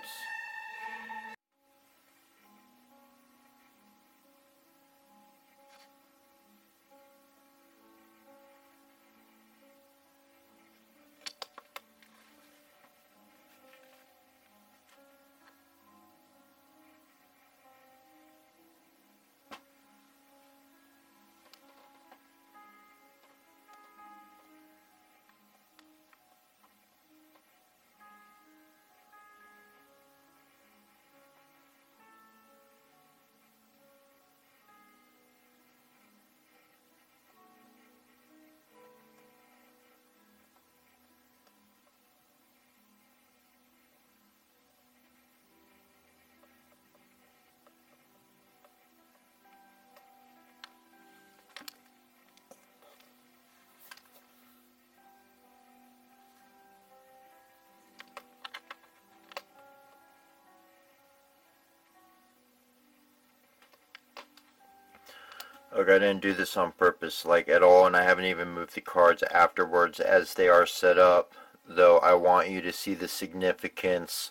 Look, I didn't do this on purpose, like, at all, and I haven't even moved the cards afterwards as they are set up, though I want you to see the significance,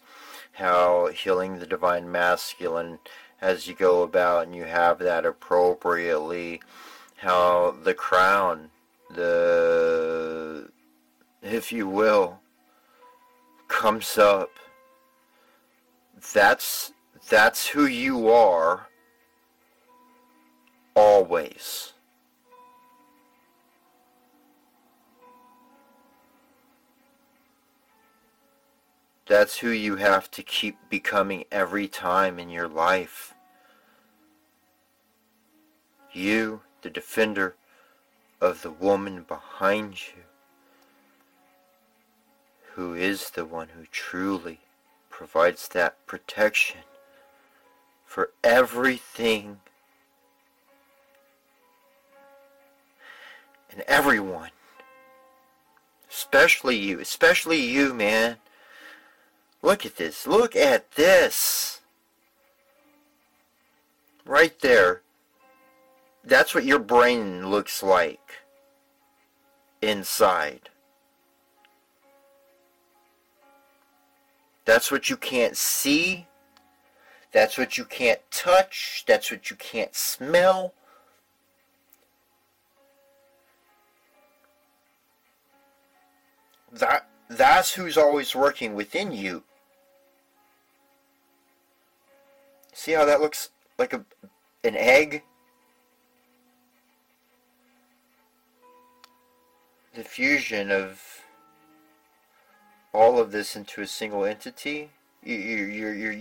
how healing the divine masculine as you go about and you have that appropriately, how the crown, if you will, comes up. That's who you are. Always. That's who you have to keep becoming every time in your life. You, the defender of the woman behind you, who is the one who truly provides that protection for everything and everyone. Especially you, man. Look at this. Look at this. Right there. That's what your brain looks like inside. That's what you can't see. That's what you can't touch. That's what you can't smell. That's who's always working within you. See how that looks like an egg? The fusion of all of this into a single entity. You're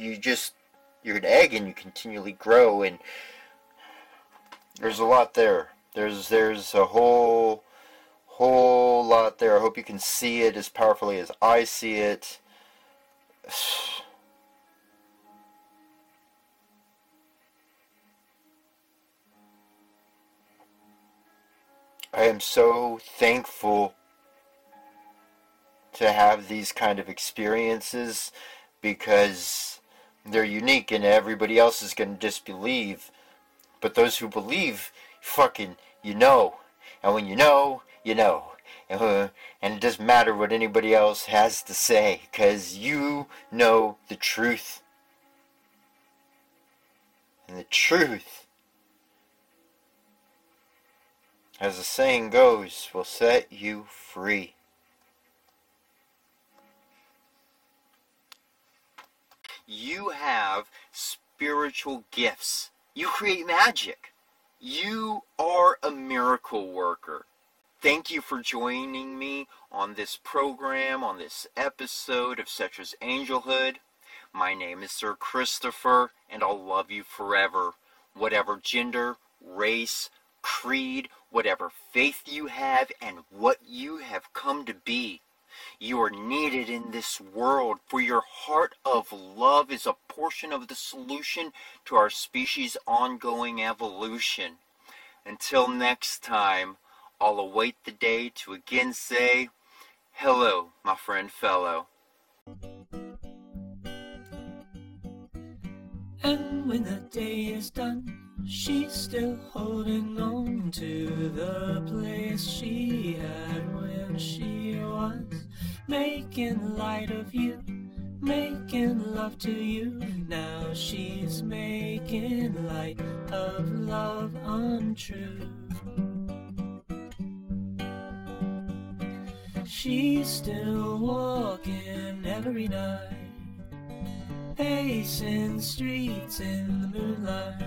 an egg and you continually grow, and there's a lot there. There's a whole lot there. I hope you can see it as powerfully as I see it. I am so thankful to have these kind of experiences because they're unique and everybody else is going to disbelieve. But those who believe, fucking, you know. And when you know, you know. And it doesn't matter what anybody else has to say because you know the truth. And the truth, as the saying goes, will set you free. You have spiritual gifts. You create magic. You are a miracle worker. Thank you for joining me on this program, on this episode of Cetra's Angelhood. My name is Sir Christopher, and I'll love you forever. Whatever gender, race, creed, whatever faith you have, and what you have come to be. You are needed in this world, for your heart of love is a portion of the solution to our species' ongoing evolution. Until next time, I'll await the day to again say, hello, my friend fellow. And when that day is done, she's still holding on to the place she had when she was making light of you, making love to you. Now she's making light of love untrue. She's still walking every night, pacing streets in the moonlight.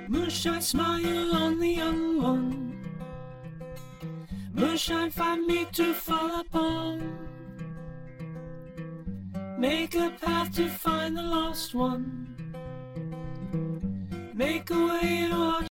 Moonshine smile on the young one, moonshine find me to fall upon. Make a path to find the lost one, make a way to watch